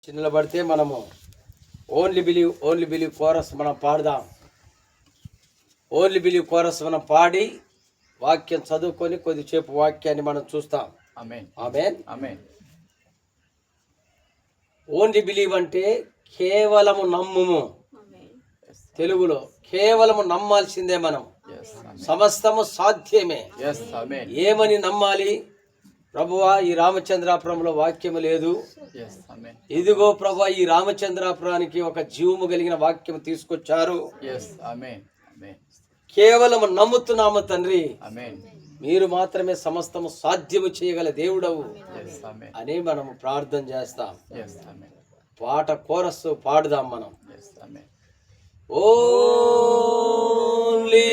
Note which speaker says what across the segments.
Speaker 1: నిలబడితే మనము only believe chorus మనం పాడదాం. ఓన్లీ బిలీవ్ కోరస్ మనం పాడి వాక్యం చదువుకొని కొద్దిసేపు వాక్యాన్ని మనం చూస్తాం.
Speaker 2: ఆమేన్
Speaker 1: ఆమేన్
Speaker 2: ఆమేన్.
Speaker 1: ఓన్లీ బిలీవ్ అంటే కేవలము నమ్ముము. తెలుగులో కేవలము నమ్మాల్సిందే. మనం సమస్తము సాధ్యమే. ఏమని నమ్మాలి? ప్రభువా, ఈ రామచంద్రాపురంలో వాక్యము లేదు. ఇదిగో ప్రభువా, ఈ రామచంద్రాపురానికి ఒక జీవము కలిగిన వాక్యం తీసుకొచ్చారు. కేవలం నమ్ముతున్నాము తండ్రి, మీరు మాత్రమే సమస్తము సాధ్యము చేయగల దేవుడవు అని మనము ప్రార్థన చేస్తాం. పాట కోరస్సు పాడుదాం మనం. ఓన్లీ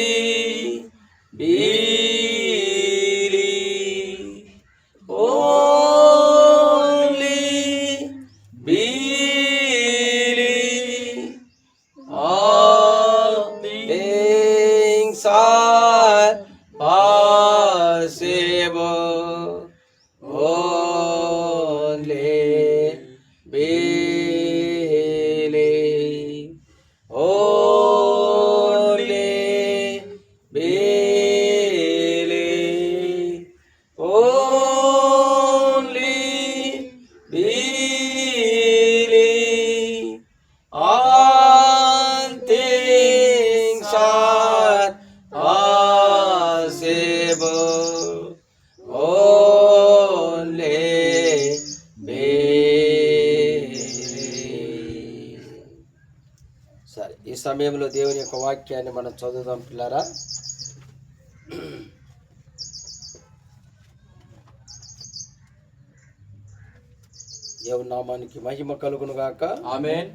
Speaker 1: సరే, ఈ సమయంలో దేవుని యొక్క వాక్యాన్ని మనం చదువుదాం పిల్లరా. దేవుని నామానికి మహిమ కలుగును గాక.
Speaker 2: ఆమేన్.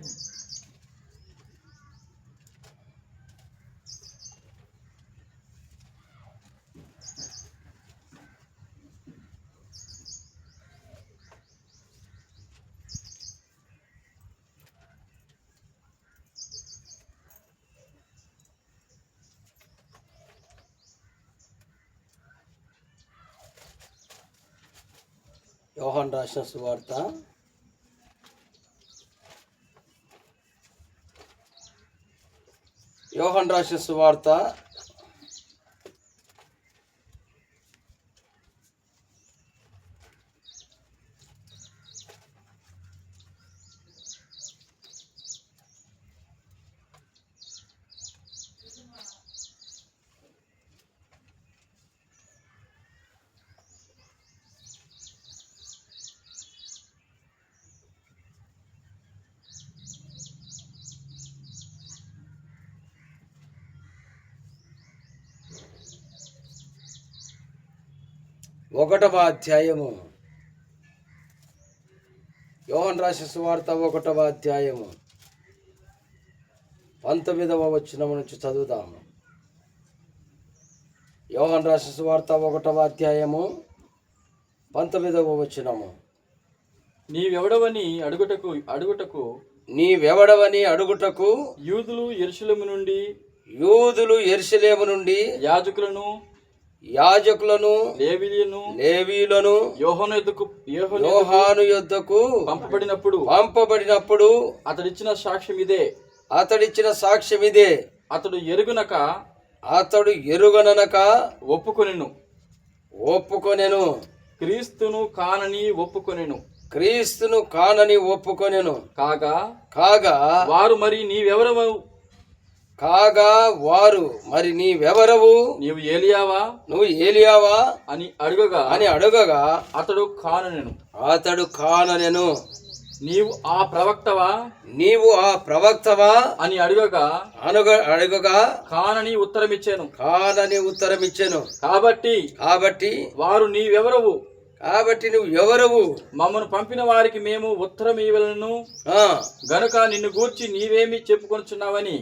Speaker 1: యోహాను రాసిన సువార్త 1వ అధ్యాయము. యోహాను రాసిన సువార్త 1వ అధ్యాయము 19వ వచనం నుంచి చదువుదాము. యోహాను రాసిన సువార్త 1వ అధ్యాయము 19వ వచనము.
Speaker 2: నీవెవడవని అడుగుటకు యూదులు యెరూషలేము నుండి యాజకులను లేవీయులను యోహాను యొద్దకు పంపబడినప్పుడు అతడిచ్చిన
Speaker 1: సాక్ష్యం ఇదే.
Speaker 2: అతడు
Speaker 1: ఎరుగననక ఒప్పుకొనెను.
Speaker 2: క్రీస్తును
Speaker 1: కానని ఒప్పుకొనెను. కాగా వారు మరి నీవెవరవు?
Speaker 2: నువ్వు
Speaker 1: ఏలియావా
Speaker 2: అని
Speaker 1: అడగగా
Speaker 2: అతడు
Speaker 1: కాననెను.
Speaker 2: నీవు ఆ
Speaker 1: ప్రవక్తవా
Speaker 2: అని అడగగా
Speaker 1: కానని ఉత్తరమిచ్చాను. కాబట్టి
Speaker 2: వారు నీవెవరవు?
Speaker 1: నువ్వు ఎవరవు?
Speaker 2: మమ్మను పంపిన వారికి మేము ఉత్తరం ఇవ్వలను గనుక నిన్ను గూర్చి నీవేమి చెప్పుకొనుచున్నావని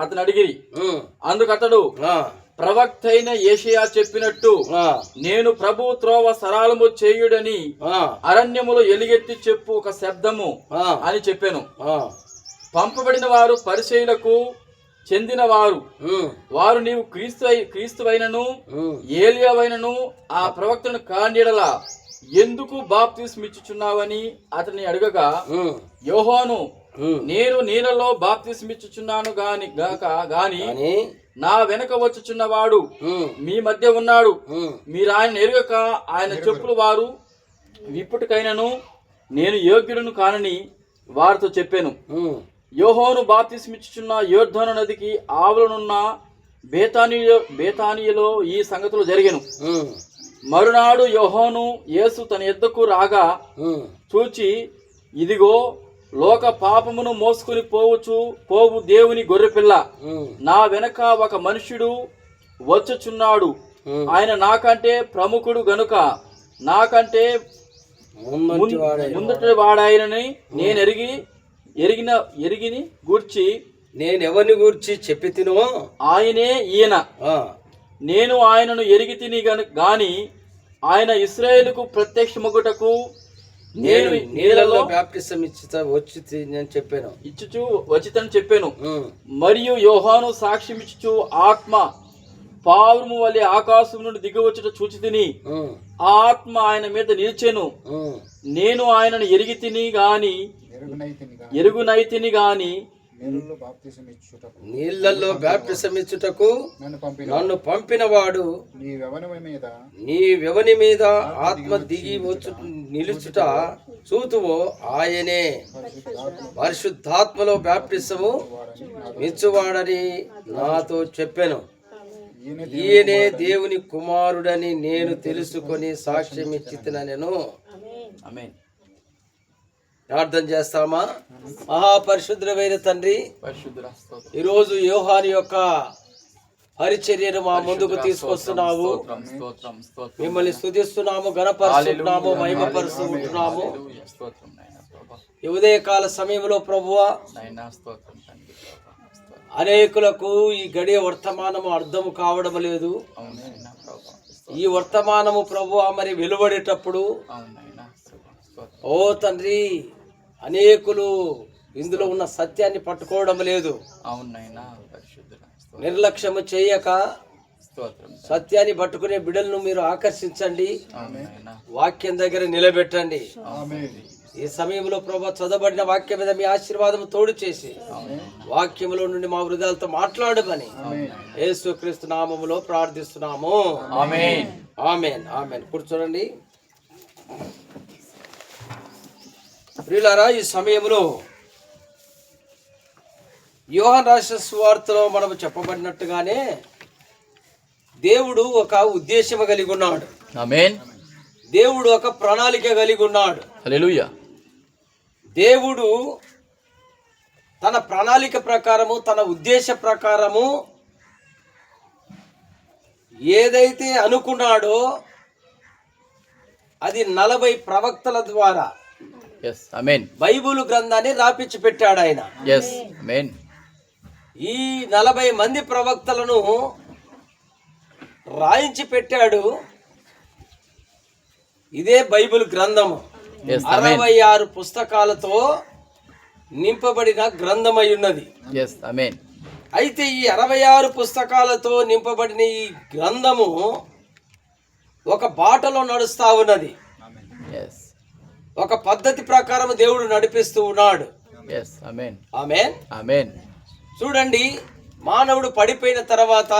Speaker 2: అతను అడిగిరి. అందుకు అతడు, ప్రవక్త అయిన యేషయా చెప్పినట్టు నేను ప్రభు త్రోవ సరళము చేయుడని అరణ్యములో ఎలుగెత్తి చెప్పు ఒక శబ్దము అని చెప్పాను. పంపబడిన వారు పరిసయ్యులకు చెందిన వారు నీవు క్రీస్తువైనను ఏలియావైనను ఆ ప్రవక్తను కాండియడలా ఎందుకు బాప్తిస్మ ఇచ్చుచున్నావని అతని అడగగా, యోహాను, నేను నీళ్ళలో బాప్తిస్మ ఇచ్చుచున్నాను గాని నా వెనక వచ్చుచున్నవాడు మీ మధ్య ఉన్నాడు, మీరు ఆయన ఎరుగక ఆయన చెప్పులు వారు విప్పుటికైనను నేను యోగ్యుడును కానని వారితో చెప్పాను. యోహాను బాప్తిస్మిచ్చుచున్న యోర్దాను నదికి ఆవలనున్న బేతానియలో ఈ సంగతులు జరిగెను. మరునాడు యోహాను యేసు తన యొద్దకు రాగా చూచి, ఇదిగో లోక పాపమును మోసుకుని పోవు దేవుని గొర్రెపిల్ల, నా వెనక ఒక మనుష్యుడు వచ్చుచున్నాడు, ఆయన నాకంటే ప్రముఖుడు గనుక నాకంటే ముందటి వాడాయనని నేను ఎరిగిని గూర్చి
Speaker 1: నేను ఎవరిని గూర్చి చెప్పి తినో
Speaker 2: ఆయనే ఈయన. నేను ఆయనను ఎరిగి తిని గాని ఆయన ఇశ్రాయేలుకు ప్రత్యక్షమగుటకు నేను నీళ్ళలో
Speaker 1: బాప్టిజం వచ్చి నేను చెప్పాను
Speaker 2: ఇచ్చుచు వచ్చితని చెప్పాను. మరియు యోహాను సాక్ష్యం ఇచ్చుచు ఆత్మ పావురము వలె ఆకాశం నుండి దిగవచ్చుట చూచి తిని ఆ ఆత్మ ఆయన మీద నిలిచెను. నేను ఆయనను ఎరుగునైతిని గాని
Speaker 1: నీళ్లలో బాప్టిజం ఇచ్చుటకు నన్ను పంపిన వాడు నీ వ్యవని మీద ఆత్మ దిగి వచ్చు నిలుచుట చూతువో ఆయనే పరిశుద్ధాత్మలో బాప్టిజము ఇచ్చువాడని నాతో చెప్పాను. ఈయనే దేవుని కుమారుడని నేను తెలుసుకొని సాక్ష్యం ఇచ్చితినెను.
Speaker 2: ఆమేన్.
Speaker 1: ప్రార్థన చేస్తామా? మహాపరిశుద్ధమైన తండ్రి, ఈరోజు యోహాను యొక్క పరిచర్యను మా ముందుకు తీసుకొస్తున్నావు. మిమ్మల్ని స్తుతిస్తున్నాము, ఘనపరుస్తున్నాము, మహిమపరుస్తున్నాము. ఈ ఉదయకాల సమయంలో ప్రభువా, అనేకులకు ఈ గడియ వర్తమానము అర్థము కావడం లేదు. ఈ వర్తమానము ప్రభువా మరి వెలువడేటప్పుడు ఓ తండ్రి, అనేకులు ఇందులో ఉన్న సత్యాన్ని పట్టుకోవడం లేదు. నిర్లక్ష్యము చేయక సత్యాన్ని పట్టుకునే బిడ్డలను మీరు ఆకర్షించండి, వాక్యం దగ్గర నిలబెట్టండి. ఈ సమయంలో ప్రభు చదవబడిన వాక్యం మీద మీ ఆశీర్వాదం తోడు చేసి వాక్యములో నుండి మా హృదయాలతో మాట్లాడమని యేసుక్రీస్తు నామములో ప్రార్థిస్తున్నాము. ఆమేన్, ఆమేన్, ఆమేన్. కూర్చోండి ప్రియులారా. ఈ సమయంలో యోహాను రాసిన సువార్తలో మనము చెప్పబడినట్టుగానే దేవుడు ఒక ఉద్దేశం కలిగి ఉన్నాడు.
Speaker 2: ఆమేన్.
Speaker 1: దేవుడు ఒక ప్రణాళిక కలిగి ఉన్నాడు.
Speaker 2: హల్లెలూయా.
Speaker 1: దేవుడు తన ప్రణాళిక ప్రకారము, తన ఉద్దేశ ప్రకారము ఏదైతే అనుకున్నాడో అది 40 ప్రవక్తల ద్వారా బైబిల్ గ్రంథాన్ని రాపించి పెట్టాడు ఆయన. ఈ 40 మంది ప్రవక్తలను రాయించి పెట్టాడు. ఇదే బైబిల్ గ్రంథము 66 పుస్తకాలతో నింపబడిన గ్రంథమై ఉన్నది. అయితే ఈ 66 పుస్తకాలతో నింపబడిన ఈ గ్రంథము ఒక బాటలో నడుస్తా ఉన్నది. ఒక పద్ధతి ప్రకారం దేవుడు నడిపిస్తూ ఉన్నాడు. ఆమేన్. చూడండి, మానవుడు పడిపోయిన తర్వాత,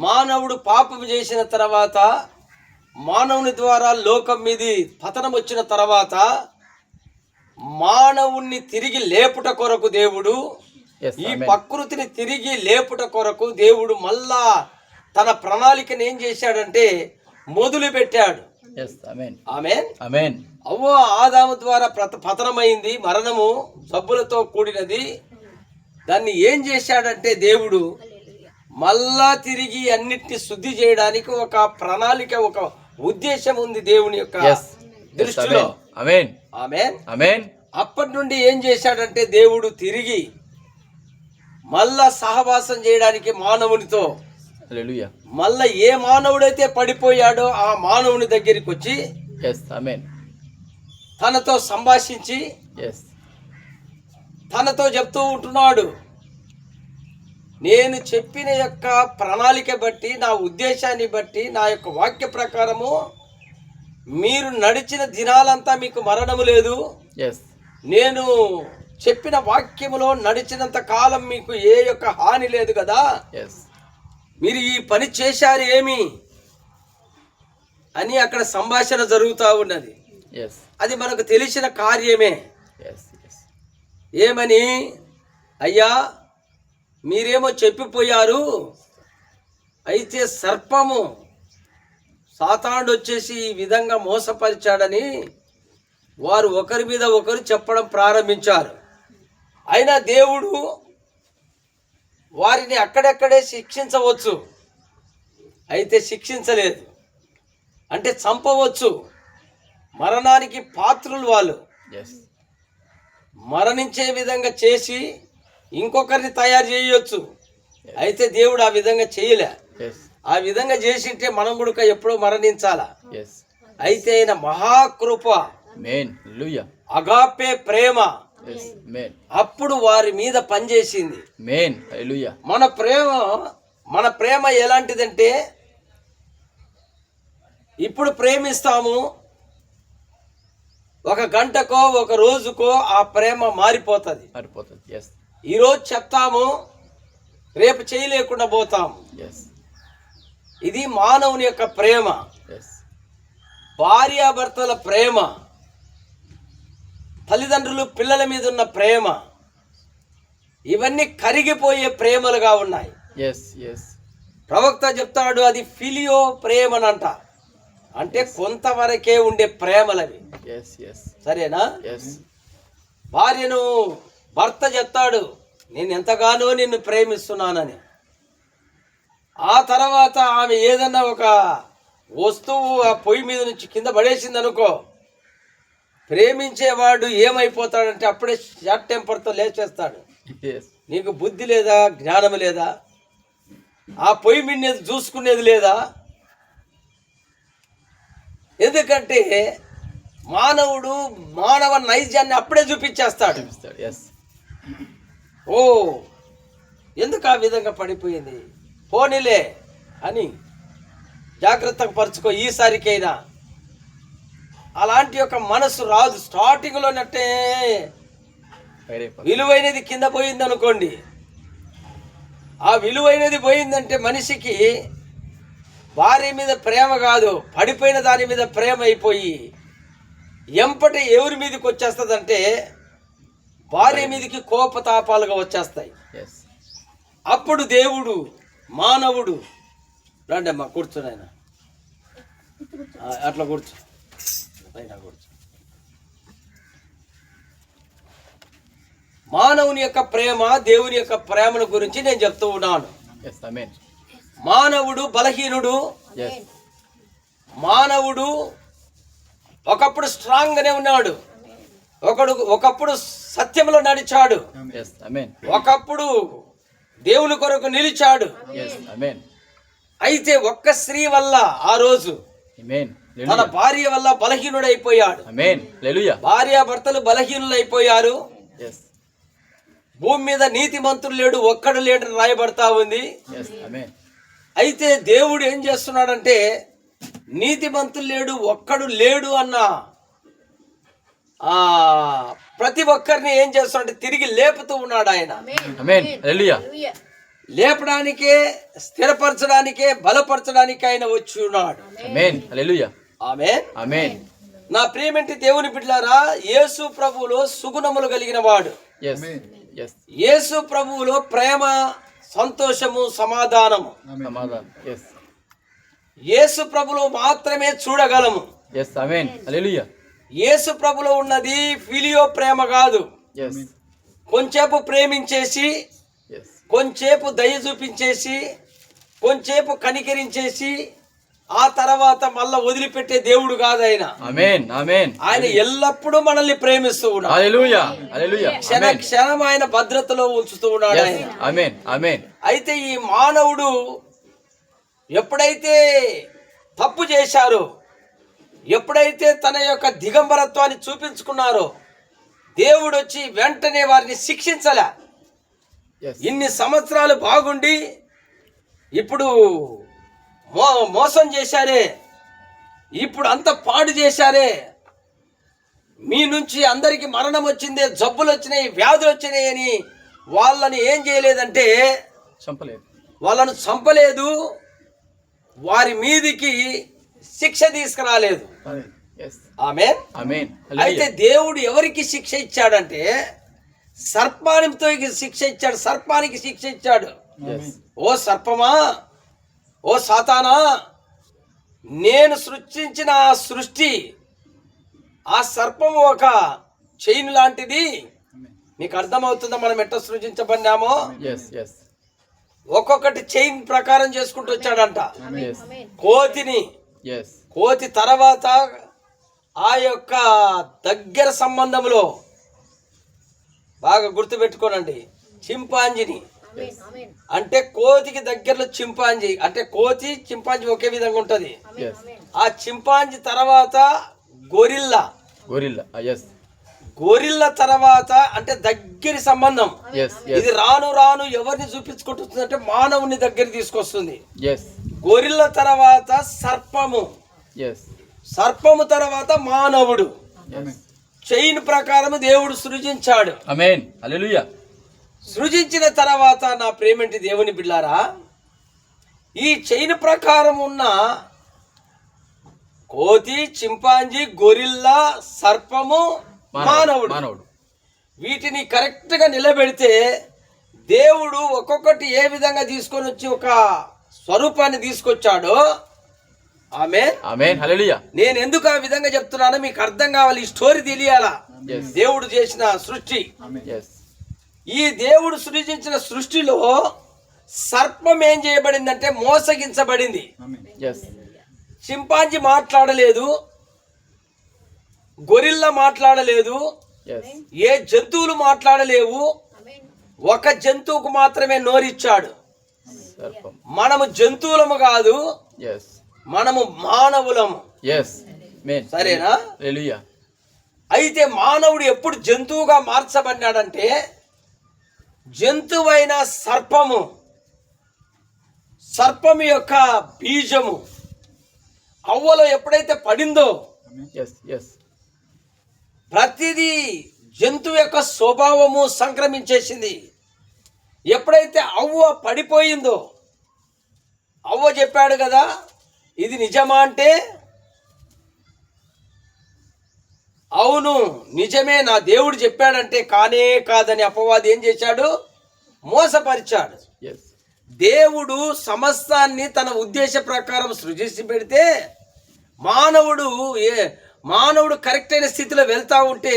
Speaker 1: మానవుడు పాపం చేసిన తర్వాత, మానవుని ద్వారా లోకం మీది పతనం వచ్చిన తర్వాత మానవుణ్ణి తిరిగి లేపుట కొరకు దేవుడు, ఈ ప్రకృతిని తిరిగి లేపుట కొరకు దేవుడు మళ్ళా తన ప్రణాళికను ఏం చేశాడంటే మొదలు పెట్టాడు. ఆమేన్. అవ్వ ఆదాము ద్వారా పతనమైంది, మరణము జబ్బులతో కూడినది. దాన్ని ఏం చేశాడంటే దేవుడు మళ్ళా తిరిగి అన్నిటిని శుద్ధి చేయడానికి ఒక ప్రణాళిక, ఒక ఉద్దేశం ఉంది దేవుని యొక్క దృష్టిలో. ఆమేన్. అప్పటి నుండి ఏం చేశాడంటే దేవుడు తిరిగి మళ్ళా సహవాసం చేయడానికి మానవునితో, మళ్ళా ఏ మానవుడైతే పడిపోయాడో ఆ మానవుని దగ్గరికి వచ్చి తనతో సంభాషించి తనతో చెప్తూ ఉంటున్నాడు, నేను చెప్పిన యొక్క ప్రణాళిక బట్టి, నా ఉద్దేశాన్ని బట్టి, నా యొక్క వాక్య ప్రకారము మీరు నడిచిన దినాలంతా మీకు మరణము లేదు,
Speaker 2: yes,
Speaker 1: నేను చెప్పిన వాక్యములో నడిచినంత కాలం మీకు ఏ యొక్క హాని లేదు కదా,
Speaker 2: yes,
Speaker 1: మీరు ఈ పని చేశారు ఏమి అని అక్కడ సంభాషణ జరుగుతూ ఉన్నది.
Speaker 2: yes,
Speaker 1: అది మనకు తెలిసిన కార్యమే.
Speaker 2: yes, yes,
Speaker 1: ఏమని, అయ్యా మీరేమో చెప్పిపోయారు, అయితే సర్పము సాతానుడు వచ్చేసి ఈ విధంగా మోసపరిచాడని వారు ఒకరి మీద ఒకరు చెప్పడం ప్రారంభించారు. అయినా దేవుడు వారిని అక్కడెక్కడే శిక్షించవచ్చు, అయితే శిక్షించలేదు. అంటే చంపవచ్చు, మరణానికి పాత్రులు వాళ్ళు,
Speaker 2: yes,
Speaker 1: మరణించే విధంగా చేసి ఇంకొకరిని తయారు చేయొచ్చు. అయితే దేవుడు ఆ విధంగా చేయలే.
Speaker 2: yes,
Speaker 1: ఆ విధంగా చేసింటే మనం కూడా ఎప్పుడో మరణించాలా.
Speaker 2: yes,
Speaker 1: అయితే ఆయన మహాకృప,
Speaker 2: amen, hallelujah,
Speaker 1: అగాపే ప్రేమ
Speaker 2: yes, amen,
Speaker 1: అప్పుడు వారి మీద పనిచేసింది.
Speaker 2: amen, hallelujah,
Speaker 1: మన ప్రేమ ఎలాంటిదంటే, ఇప్పుడు ప్రేమిస్తాము, ఒక గంటకో ఒక రోజుకో ఆ ప్రేమ మారిపోతుంది.
Speaker 2: yes,
Speaker 1: ఈరోజు చెప్తాము, రేపు చేయలేకుండా పోతాము.
Speaker 2: yes,
Speaker 1: ఇది మానవుని యొక్క ప్రేమ.
Speaker 2: yes,
Speaker 1: భార్యాభర్తల ప్రేమ, తల్లిదండ్రులు పిల్లల మీద ఉన్న ప్రేమ, ఇవన్నీ కరిగిపోయే ప్రేమలుగా ఉన్నాయి.
Speaker 2: yes, yes,
Speaker 1: ప్రవక్త చెప్తాడు, అది ఫిలియో ప్రేమనంట, అంటే కొంతవరకే ఉండే ప్రేమలవి.
Speaker 2: yes, yes,
Speaker 1: సరేనా?
Speaker 2: yes,
Speaker 1: భార్యను భర్త చెప్తాడు, నేను ఎంతగానో నిన్ను ప్రేమిస్తున్నానని. ఆ తర్వాత ఆమె ఏదన్నా ఒక వస్తువు ఆ పొయ్యి మీద నుంచి కింద పడేసింది అనుకో, ప్రేమించేవాడు ఏమైపోతాడంటే అప్పుడే షార్ట్ టెంపర్తో లేచేస్తాడు.
Speaker 2: yes,
Speaker 1: నీకు బుద్ధి లేదా, జ్ఞానం లేదా, ఆ పొయ్యి మీద చూసుకునేది లేదా? ఎందుకంటే మానవుడు మానవ నైజాన్ని అప్పుడే చూపించేస్తాడు.
Speaker 2: yes,
Speaker 1: ఓ ఎందుకు ఆ విధంగా పడిపోయింది, పోనీలే అని జాగ్రత్తగా పరుచుకో, ఈసారికైనా. అలాంటి ఒక మనసు రాదు. స్టార్టింగ్లోనట్టే విలువైనది కింద పోయింది అనుకోండి, ఆ విలువైనది పోయిందంటే మనిషికి భార్య మీద ప్రేమ కాదు, పడిపోయిన దాని మీద ప్రేమ అయిపోయి ఎంపటి ఎవరి మీదకి వచ్చేస్తుందంటే భార్య మీదకి కోపతాపాలుగా వచ్చేస్తాయి.
Speaker 2: yes,
Speaker 1: అప్పుడు దేవుడు మానవుడు, రండి అమ్మా కూర్చొని, ఆయన అట్లా కూర్చో, పైన కూర్చో. మానవుని యొక్క ప్రేమ, దేవుని యొక్క ప్రేమను గురించి నేను చెప్తూ ఉన్నాను.
Speaker 2: yes, amen,
Speaker 1: మానవుడు బలహీనుడు,
Speaker 2: yes,
Speaker 1: మానవుడు ఒకప్పుడు స్ట్రాంగ్ గానే ఉన్నాడు, ఒకప్పుడు సత్యంలో నడిచాడు,
Speaker 2: yes, amen,
Speaker 1: ఒకప్పుడు దేవుని కొరకు నిలిచాడు.
Speaker 2: yes, amen,
Speaker 1: అయితే ఒక్క స్త్రీ వల్ల ఆ రోజు
Speaker 2: amen,
Speaker 1: తన భార్య వల్ల బలహీనుడైపోయాడు.
Speaker 2: amen, hallelujah,
Speaker 1: భార్యాభర్తలు బలహీనులైపోయారు.
Speaker 2: yes,
Speaker 1: భూమి మీద నీతిమంతుడు లేడు, ఒక్కడు లేడని రాయబడతా ఉంది.
Speaker 2: yes, amen,
Speaker 1: అయితే దేవుడు ఏం చేస్తున్నాడంటే, నీతిమంతులు లేడు, ఒక్కడు లేడు అన్న ప్రతి ఒక్కరిని ఏం చేస్తున్నాడంటే తిరిగి లేపుతూ ఉన్నాడు ఆయన.
Speaker 2: amen, hallelujah,
Speaker 1: లేపడానికే, స్థిరపరచడానికే, బలపరచడానికి ఆయన వచ్చి ఉన్నాడు.
Speaker 2: amen, hallelujah,
Speaker 1: ఆమేన్.
Speaker 2: amen,
Speaker 1: నా ప్రియమంటి దేవుని బిడ్డలారా, యేసు ప్రభువులో సుగుణములు కలిగిన వాడు.
Speaker 2: yes, yes,
Speaker 1: యేసు ప్రభువులో ప్రేమ, సంతోషము, సమాధానము.
Speaker 2: సమాధానం, yes,
Speaker 1: యేసు ప్రభులో మాత్రమే చూడగలము.
Speaker 2: yes, amen, hallelujah,
Speaker 1: యేసు ప్రభులో ఉన్నది ఫిలియో ప్రేమ కాదు.
Speaker 2: yes,
Speaker 1: కొంచేపు ప్రేమించేసి,
Speaker 2: yes,
Speaker 1: కొంచేపు దయ చూపించేసి, కొంచేపు కనికరించేసి ఆ తర్వాత మళ్ళా వదిలిపెట్టే దేవుడు కాదు ఆయన.
Speaker 2: amen, amen,
Speaker 1: ఆయన ఎల్లప్పుడూ మనల్ని ప్రేమిస్తూ ఉన్నాడు.
Speaker 2: hallelujah, hallelujah,
Speaker 1: క్షణ క్షణం ఆయన భద్రతలో ఉంచుతూ ఉన్నాడు
Speaker 2: yes,
Speaker 1: ఆయన.
Speaker 2: amen, amen,
Speaker 1: అయితే ఈ మానవుడు ఎప్పుడైతే తప్పు చేశారో, ఎప్పుడైతే తన యొక్క దిగంబరత్వాన్ని చూపించుకున్నారో, దేవుడు వచ్చి వెంటనే వారిని శిక్షించలే.
Speaker 2: yes,
Speaker 1: ఇన్ని సంవత్సరాలు బాగుండి ఇప్పుడు మోసం చేశారే, ఇప్పుడు అంత పాడు చేశారే, మీ నుంచి అందరికి మరణం వచ్చిందే, జబ్బులు వచ్చినాయి, వ్యాధులు వచ్చినాయి అని వాళ్ళని ఏం చేయలేదంటే వాళ్ళను చంపలేదు, వారి మీదికి శిక్ష తీసుకురాలేదు. ఆమేన్. అయితే దేవుడు ఎవరికి శిక్ష ఇచ్చాడంటే సర్పానితో శిక్ష ఇచ్చాడు. సర్పానికి శిక్ష ఇచ్చాడు. ఓ సర్పమా, ఓ సాతానా, నేను సృష్టించిన ఆ సృష్టి, ఆ సర్పము ఒక చైన్ లాంటిది. మీకు అర్థమవుతుందా మనం ఎట్లా సృజించబడినామో? ఒక్కొక్కటి చైన్ ప్రకారం చేసుకుంటూ వచ్చాడంట. కోతిని, కోతి తర్వాత ఆ యొక్క దగ్గర సంబంధంలో బాగా గుర్తుపెట్టుకోనండి, చింపాంజీని. అంటే కోతికి దగ్గరలో చింపాంజీ, అంటే కోతి చింపాంజీ ఒకే విధంగా ఉంటది. ఆ చింపాంజీ తర్వాత గొరిల్లా, గొరిల్లా తర్వాత అంటే దగ్గరి సంబంధం. ఇది రాను రాను ఎవరిని చూపించుకుంటుంది అంటే మానవుని దగ్గర తీసుకొస్తుంది. గొరిల్లా తర్వాత సర్పము, సర్పము తర్వాత మానవుడు. చైన్ ప్రకారం దేవుడు సృజించాడు. సృజించిన తర్వాత నా ప్రేమేంటి దేవుని బిడ్డారా, ఈ చైన్ ప్రకారం ఉన్న కోతి, చింపాంజీ, గొరిల్లా, సర్పము, మానవుడు, వీటిని కరెక్ట్ గా నిలబెడితే దేవుడు ఒక్కొక్కటి ఏ విధంగా తీసుకొని వచ్చి ఒక స్వరూపాన్ని తీసుకొచ్చాడో. ఆమేన్. నేను ఎందుకు ఆ విధంగా చెప్తున్నానో మీకు అర్థం కావాలి, ఈ స్టోరీ తెలియాలా. దేవుడు చేసిన సృష్టి, ఈ దేవుడు సృజించిన సృష్టిలో సర్పం ఏం చేయబడిందంటే మోసగించబడింది. చింపాంజీ మాట్లాడలేదు, గొరిల్లా మాట్లాడలేదు, ఏ జంతువులు మాట్లాడలేవు. ఒక జంతువుకు మాత్రమే నోరిచ్చాడు. మనము జంతువులము కాదు, మనము మానవులము. సరేనా? అయితే మానవుడు ఎప్పుడు జంతువుగా మార్చబడినాడంటే జంతువైన సర్పము, సర్పము యొక్క బీజము అవ్వలో ఎప్పుడైతే పడిందో ప్రతిదీ జంతువు యొక్క స్వభావము సంక్రమించేసింది. ఎప్పుడైతే అవ్వ పడిపోయిందో, అవ్వ చెప్పాడు కదా ఇది నిజమా అంటే అవును నిజమే, నా దేవుడు చెప్పాడంటే కానే కాదని అపవాది ఏం చేశాడు? మోసపరిచాడు. దేవుడు సమస్తాన్ని తన ఉద్దేశ ప్రకారం సృజించి పెడితే మానవుడు కరెక్ట్ అయిన స్థితిలో వెళ్తా ఉంటే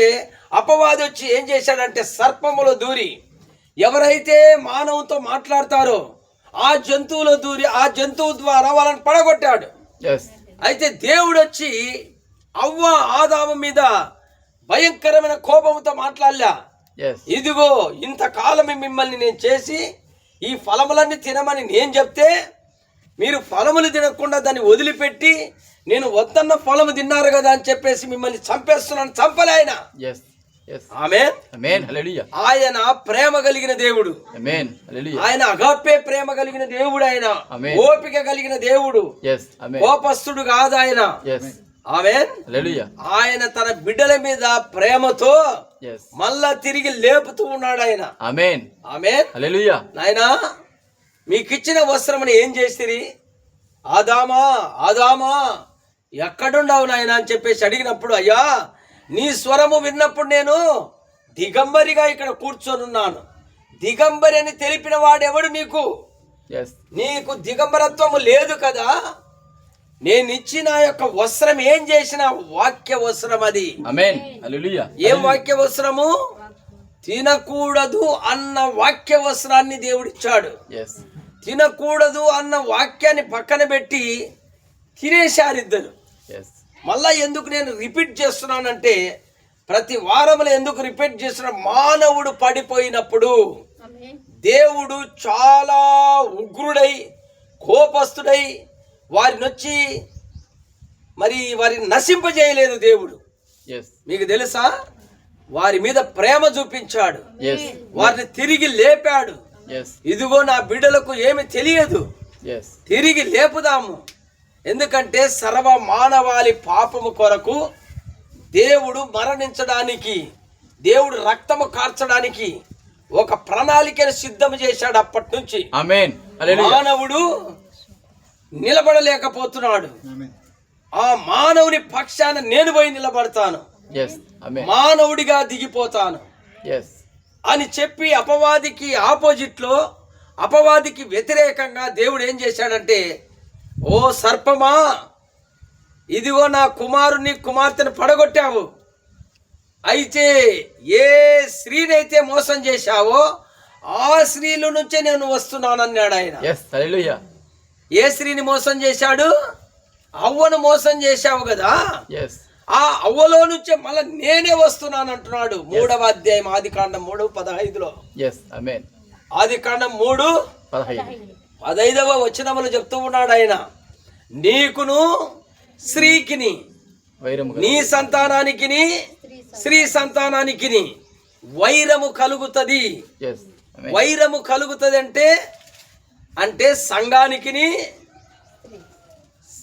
Speaker 1: అపవాది వచ్చి ఏం చేశాడంటే సర్పములో దూరి ఎవరైతే మానవుతో మాట్లాడతారో ఆ జంతువులో దూరి ఆ జంతువు ద్వారా వాళ్ళని పడగొట్టాడు. అయితే దేవుడు వచ్చి అవ్వ ఆదాము మీద భయంకరమైన కోపంతో మాట్లాడలే. ఇదిగో ఇంతకాలం మిమ్మల్ని నేను చేసి ఈ ఫలములన్నీ తినమని నేను చెప్తే మీరు ఫలములు తినకుండా దాన్ని వదిలిపెట్టి నేను వద్దన్న ఫలము తిన్నారు కదా అని చెప్పేసి మిమ్మల్ని చంపేస్తున్నాను. చంపలే ఆయన. ఆమేన్. ఆయన ప్రేమ కలిగిన దేవుడు. ఆయన అగాపే ప్రేమ కలిగిన దేవుడు. ఆయన ఓపిక కలిగిన దేవుడు. కోపస్తుడు కాదు ఆయన. ఆమేన్. ఆయన తన బిడ్డల మీద ప్రేమతో మళ్ళా తిరిగి లేపుతూ ఉన్నాడు ఆయన. ఆమేన్. నాయనా మీకిచ్చిన వస్త్రముని ఏం చేసిరి? ఆదామా ఆదామా ఎక్కడున్నావు నాయన అని చెప్పేసి అడిగినప్పుడు అయ్యా నీ స్వరము విన్నప్పుడు నేను దిగంబరిగా ఇక్కడ కూర్చొనున్నాను. దిగంబరి అని తెలిపిన వాడెవడు నీకు? నీకు దిగంబరత్వము లేదు కదా. నేను ఇచ్చిన యొక్క వస్త్రం ఏం చేసిన వాక్య వస్త్రం అది. ఏం వాక్య వస్త్రము? తినకూడదు అన్న వాక్య వస్త్రాన్ని దేవుడిచ్చాడు. తినకూడదు అన్న వాక్యాన్ని పక్కన పెట్టి తినేశారు ఇద్దరు. మళ్ళా ఎందుకు నేను రిపీట్ చేస్తున్నానంటే ప్రతి వారంలో ఎందుకు రిపీట్ చేస్తున్నా, మానవుడు పడిపోయినప్పుడు దేవుడు చాలా ఉగ్రుడై కోపస్తుడై వారిని నశింపజేయలేదు దేవుడు. మీకు తెలుసా, వారి మీద ప్రేమ చూపించాడు, వారిని తిరిగి లేపాడు. ఇదిగో నా బిడ్డలకు ఏమి తెలియదు, తిరిగి లేపుదాము. ఎందుకంటే సర్వ మానవాళి పాపము కొరకు దేవుడు మరణించడానికి, దేవుడు రక్తము కార్చడానికి ఒక ప్రణాళికను సిద్ధం చేశాడు. అప్పటి నుంచి
Speaker 2: ఆమేన్. హల్లెలూయా.
Speaker 1: మానవుడు నిలబడలేకపోతున్నాడు. ఆ మానవుని పక్షాన నేను పోయి నిలబడతాను,
Speaker 2: yes ఆమేన్,
Speaker 1: మానవుడిగా దిగిపోతాను
Speaker 2: yes
Speaker 1: అని చెప్పి అపవాదికి ఆపోజిట్ లో, అపవాదికి వ్యతిరేకంగా దేవుడు ఏం చేశాడంటే, ఓ సర్పమా, ఇదిగో నా కుమారుని కుమార్తెను పడగొట్టావు, అయితే ఏ స్త్రీనైతే మోసం చేశావో ఆ స్త్రీల నుంచే నేను వస్తున్నానన్నాడు ఆయన.
Speaker 2: yes హల్లెలూయా.
Speaker 1: ఏ స్త్రీని మోసం చేశాడు? అవ్వను మోసం చేశావు కదా,
Speaker 2: yes
Speaker 1: ఆ అవ్వలో నుంచే మళ్ళీ నేనే వస్తున్నాను అంటున్నాడు. 3వ అధ్యాయం ఆదికాండం 3:15లో.
Speaker 2: yes ఆమేన్.
Speaker 1: ఆదికాండం 3:15వ వచనములు చెప్తూ ఉన్నాడు ఆయన, నీకును స్త్రీకిని,
Speaker 2: వైరము
Speaker 1: నీ సంతానానికిని స్త్రీ సంతానానికిని వైరము కలుగుతుంది.
Speaker 2: yes ఆమేన్.
Speaker 1: వైరము కలుగుతుంది అంటే సంఘానికిని,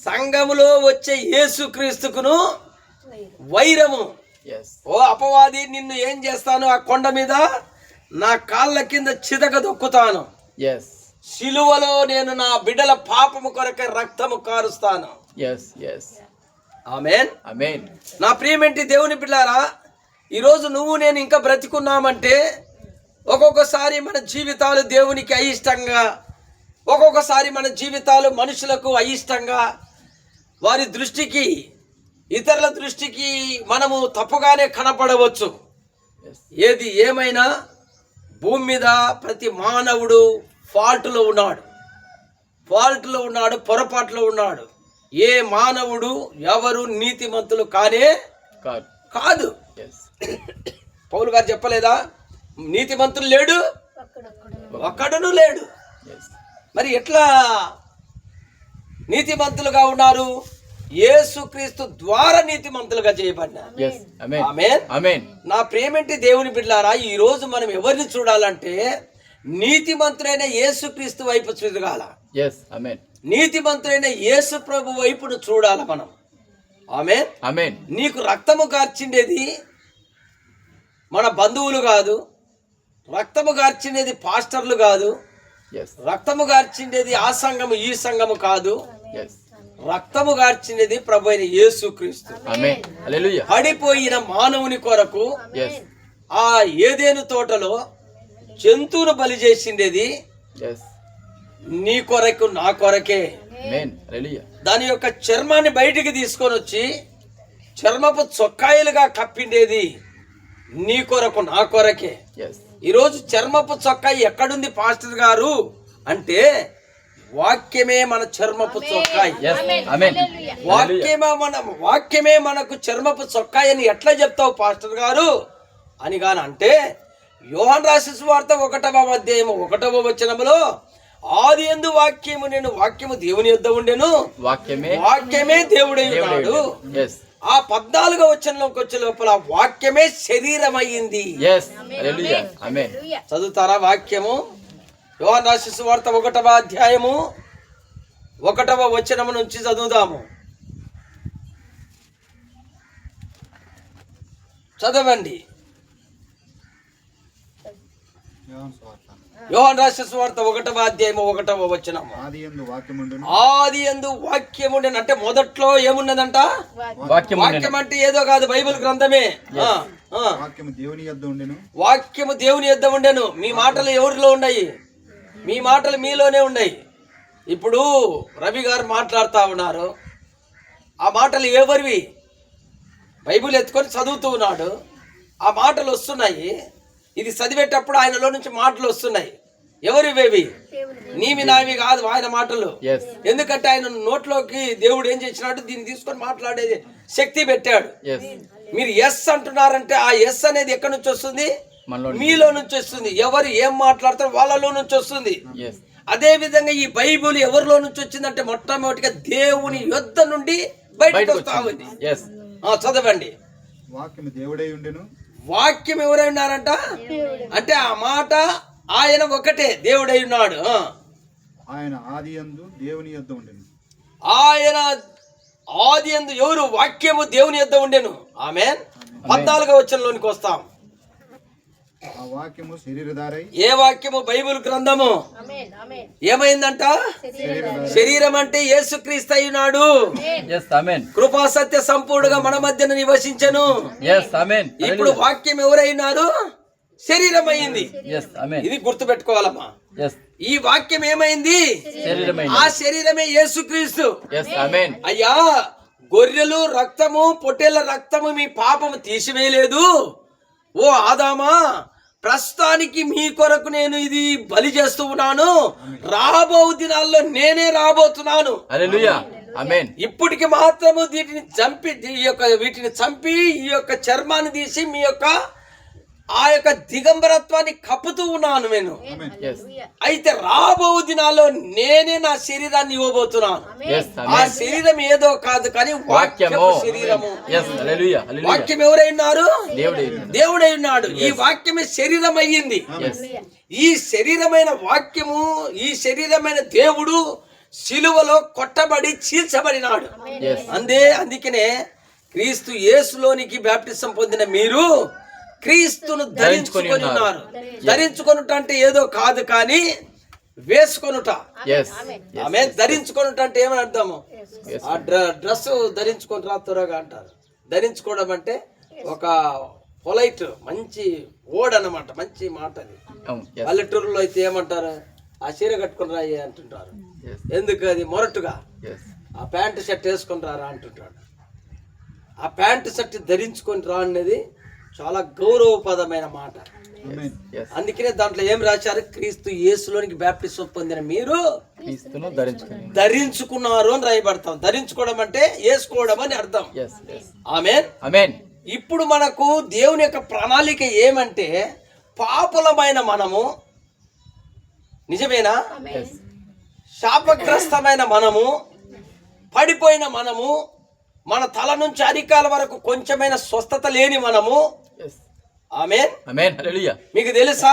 Speaker 1: సంఘములో వచ్చే యేసుక్రీస్తుకును వైరము.
Speaker 2: yes
Speaker 1: ఓ అపవాది, నిన్ను ఏం చేస్తాను, ఆ కొండ మీద నా కాళ్ళ కింద చితక దొక్కుతాను,
Speaker 2: yes
Speaker 1: సిలువలో నేను నా బిడ్డల పాపము కొరకే రక్తము కారుస్తాను.
Speaker 2: yes yes
Speaker 1: ఆమేన్.
Speaker 2: ఆమేన్.
Speaker 1: నా ప్రియమేంటి దేవుని బిడ్డారా, ఈరోజు నువ్వు నేను ఇంకా బ్రతికున్నామంటే ఒక్కొక్కసారి మన జీవితాలు దేవునికి అయిష్టంగా, ఒక్కొక్కసారి మన జీవితాలు మనుషులకు అయిష్టంగా, వారి దృష్టికి, ఇతరుల దృష్టికి మనము తప్పుగానే కనపడవచ్చు.
Speaker 2: yes
Speaker 1: ఏది ఏమైనా భూమి మీద ప్రతి మానవుడు ఫాల్ట్లో ఉన్నాడు, పొరపాట్లో ఉన్నాడు. ఏ మానవుడు ఎవరు నీతిమంతులు కానే
Speaker 2: God
Speaker 1: కాదు.
Speaker 2: yes
Speaker 1: పౌలు గారు చెప్పలేదా, నీతిమంతులు లేడు, ఒక్కడును లేడు.
Speaker 2: yes
Speaker 1: మరి ఎట్లా నీతిమంతులుగా ఉన్నారు? యేసుక్రీస్తు ద్వారా నీతిమంతులుగా చేయబడినారు.
Speaker 2: yes ఆమేన్.
Speaker 1: ఆమేన్.
Speaker 2: ఆమేన్.
Speaker 1: నా ప్రేమేంటి దేవుని బిడ్డలారా, ఈ రోజు మనం ఎవరిని చూడాలంటే నీతిమంతుడైన యేసుక్రీస్తు వైపు చూడాల,
Speaker 2: yes ఆమేన్.
Speaker 1: నీతిమంతుడైన యేసు ప్రభు వైపును చూడాల మనం. ఆమేన్.
Speaker 2: ఆమేన్.
Speaker 1: నీకు రక్తము కార్చిండేది మన బంధువులు కాదు, రక్తము కార్చిండేది పాస్టర్లు కాదు,
Speaker 2: yes
Speaker 1: రక్తము కార్చిండేది ఆ సంఘము ఈ సంఘము కాదు,
Speaker 2: yes
Speaker 1: రక్తము కార్చిండేది ప్రభు అయిన యేసుక్రీస్తు.
Speaker 2: ఆమేన్. హల్లెలూయా.
Speaker 1: పడిపోయిన మానవుని కొరకు
Speaker 2: yes
Speaker 1: ఆ ఏదెను తోటలో జంతువును బలి చేసిండేది
Speaker 2: yes
Speaker 1: నీ కొరకు నా కొరకే.
Speaker 2: ఆమేన్. హల్లెలూయా.
Speaker 1: దాని యొక్క చర్మాన్ని బయటికి తీసుకొని వచ్చి చర్మపు చొక్కాయిలుగా కప్పిండేది నీ కొరకు నా కొరకే.
Speaker 2: yes
Speaker 1: ఈరోజు చర్మపు చొక్కాయి ఎక్కడుంది పాస్టర్ గారు అంటే, వాక్యమే మన చర్మపు చొక్కాయి.
Speaker 2: yes ఆమేన్.
Speaker 1: వాక్యమే మనకు చర్మపు చొక్కాయి అని ఎట్లా చెప్తావు పాస్టర్ గారు అని గాని అంటే, యోహాను రాసిన సువార్త 1వ అధ్యాయం 1వ వచనములో, ఆదియందు వాక్యము, నేను వాక్యము దేవుని యొద్ద ఉండెను, వాక్యమే దేవుడై ఉన్నాడు.
Speaker 2: yes
Speaker 1: ఆ 14వ వచనంలోకి వచ్చే లోపల వాక్యమే శరీరం అయ్యింది.
Speaker 2: yes హల్లెలూయా. ఆమేన్.
Speaker 1: చదువుతారా వాక్యము? యోహాను రాసిన సువార్త 1వ అధ్యాయము 1వ వచనము నుంచి చదువుదాము. చదవండి. యోహాను రాసిన సువార్త 1వ అధ్యాయము 1వ వచనము. ఆదియందు వాక్యముండెను అంటే మొదట్లో ఏమున్నదంట? వాక్యం అంటే ఏదో కాదు, బైబిల్ గ్రంథమే. వాక్యము దేవుని యొద్ద ఉండెను. మీ మాటలు ఎవరిలో ఉన్నాయి? మీ మాటలు మీలోనే ఉన్నాయి. ఇప్పుడు రవి గారు మాట్లాడుతూ ఉన్నారు, ఆ మాటలు ఎవరివి? బైబిల్ ఎత్తుకొని చదువుతూ ఉన్నాడు, ఆ మాటలు వస్తున్నాయి. ఇది చదివేటప్పుడు ఆయనలో నుంచి మాటలు వస్తున్నాయి. ఎవరివేవి? నీవి నావి కాదు ఆయన మాటలు. ఎందుకంటే ఆయన నోట్లోకి దేవుడు ఏం చేసినాడు, దీన్ని తీసుకొని మాట్లాడేది శక్తి పెట్టాడు. మీరు ఎస్ అంటున్నారంటే ఆ ఎస్ అనేది ఎక్కడి నుంచి వస్తుంది? మీలో నుంచి వస్తుంది. ఎవరు ఏం మాట్లాడతారో వాళ్ళలో నుంచి వస్తుంది. అదే విధంగా ఈ బైబిల్ ఎవరిలో నుంచి వచ్చిందంటే మొట్టమొదటిగా దేవుని యొద్ద నుండి బయటకు వస్తా ఉంది. చదవండి.
Speaker 3: వాక్యము దేవుడై ఉండెను.
Speaker 1: వాక్యం ఎవరై ఉన్నారంట అంటే ఆ మాట ఆయన ఒకటే దేవుడై ఉన్నాడు.
Speaker 3: ఆయన ఆదియందు దేవుని యొద్ద ఉండెను.
Speaker 1: ఆయన ఆది యందు ఎవరు? వాక్యము దేవుని యొద్ద ఉండెను. ఆమేన్. 14వ వచనంలోనికి వస్తాం.
Speaker 3: ఆ వాక్యము శరీరధారై.
Speaker 1: ఏ వాక్యము? బైబిల్ గ్రంథము. ఏమైందంట? శరీరం అంటే యేసుక్రీస్తు అయినాడు.
Speaker 2: yes amen
Speaker 1: కృపా సత్య సంపూర్ణంగా మన మధ్యన నివసించెను.
Speaker 2: yes amen
Speaker 1: ఇప్పుడు వాక్యం ఎవరైనారు? శరీరం అయింది.
Speaker 2: yes amen
Speaker 1: ఇది గుర్తు పెట్టుకోవాలమ్మా.
Speaker 2: yes
Speaker 1: ఈ వాక్యం ఏమైంది?
Speaker 2: శరీరమైంది.
Speaker 1: ఆ శరీరమే యేసుక్రీస్తు.
Speaker 2: yes amen
Speaker 1: అయ్యా, గొర్రెలు రక్తము, పొట్టేళ్ల రక్తము మీ పాపము తీసివేయలేదు. ఓ ఆదామా, ప్రస్తుతానికి మీ కొరకు నేను ఇది బలి చేస్తూ ఉన్నాను. రాబో దినాల్లో నేనే రాబోతున్నాను.
Speaker 2: హల్లెలూయా ఆమేన్
Speaker 1: ఇప్పటికి మాత్రము వీటిని చంపి ఈ యొక్క చర్మాన్ని తీసి మీ యొక్క ఆ యొక్క దిగంబరత్వాన్ని కప్పుతూ ఉన్నాను నేను.
Speaker 2: yes
Speaker 1: అయితే రాబో దినాల్లో నేనే నా శరీరాన్ని ఇవ్వబోతున్నాను.
Speaker 2: yes
Speaker 1: ఆ
Speaker 2: amen
Speaker 1: శరీరం ఏదో కాదు కానీ వాక్యము శరీరము.
Speaker 2: yes hallelujah hallelujah
Speaker 1: వాక్యం ఎవరైనారు?
Speaker 2: దేవుడే
Speaker 1: దేవుడై ఉన్నాడు. ఈ వాక్యమే శరీరం అయ్యింది.
Speaker 2: yes
Speaker 1: ఈ శరీరమైన వాక్యము, ఈ శరీరమైన దేవుడు సిలువలో కొట్టబడి చీల్చబడినాడు.
Speaker 2: yes
Speaker 1: అందుకనే క్రీస్తు యేసులోనికి బాప్టిజం పొందిన మీరు క్రీస్తును ధరించుకొని ఉన్నారు. ధరించుకొనుట అంటే ఏదో కాదు కానీ వేసుకొనుట.
Speaker 2: yes
Speaker 1: ఆమె ధరించుకొనుట అంటే ఏమని అర్థము? ఆ డ్రెస్ ధరించుకొని రా త్వరగా అంటారు. ధరించుకోవడం అంటే ఒక పొలైట్ మంచి ఓడ్ అన్నమాట, మంచి మాట అది.
Speaker 2: yes
Speaker 1: పల్లెటూరులో అయితే ఏమంటారు? ఆ చీర కట్టుకొని రాయి అంటుంటారు.
Speaker 2: yes
Speaker 1: ఎందుకు? అది మొరటుగా.
Speaker 2: yes
Speaker 1: ఆ ప్యాంటు షర్ట్ వేసుకొని రారా అంటుంటాడు. ఆ ప్యాంటు షర్ట్ ధరించుకొని రా అనేది చాలా గౌరవపదమైన మాట.
Speaker 2: yes
Speaker 1: అందుకనే దాంట్లో ఏం రాశారు? క్రీస్తు యేసులోనికి బాప్టిజం పొందిన మీరు
Speaker 2: క్రీస్తును ధరించుకొని
Speaker 1: ధరించుకున్నారు అని రాయబడతాం. ధరించుకోవడం అంటే వేసుకోవడం అని అర్థం.
Speaker 2: yes yes
Speaker 1: ఆమేన్
Speaker 2: amen
Speaker 1: ఇప్పుడు మనకు దేవుని యొక్క ప్రణాళిక ఏమంటే, పాపులమైన మనము, నిజమేనా?
Speaker 2: yes
Speaker 1: శాపగ్రస్తమైన మనము, పడిపోయిన మనము, మన తల నుంచి అరికాల వరకు కొంచెమైన స్వస్థత లేని మనము.
Speaker 2: yes
Speaker 1: ఆమేన్.
Speaker 2: amen hallelujah
Speaker 1: మీకు తెలుసా,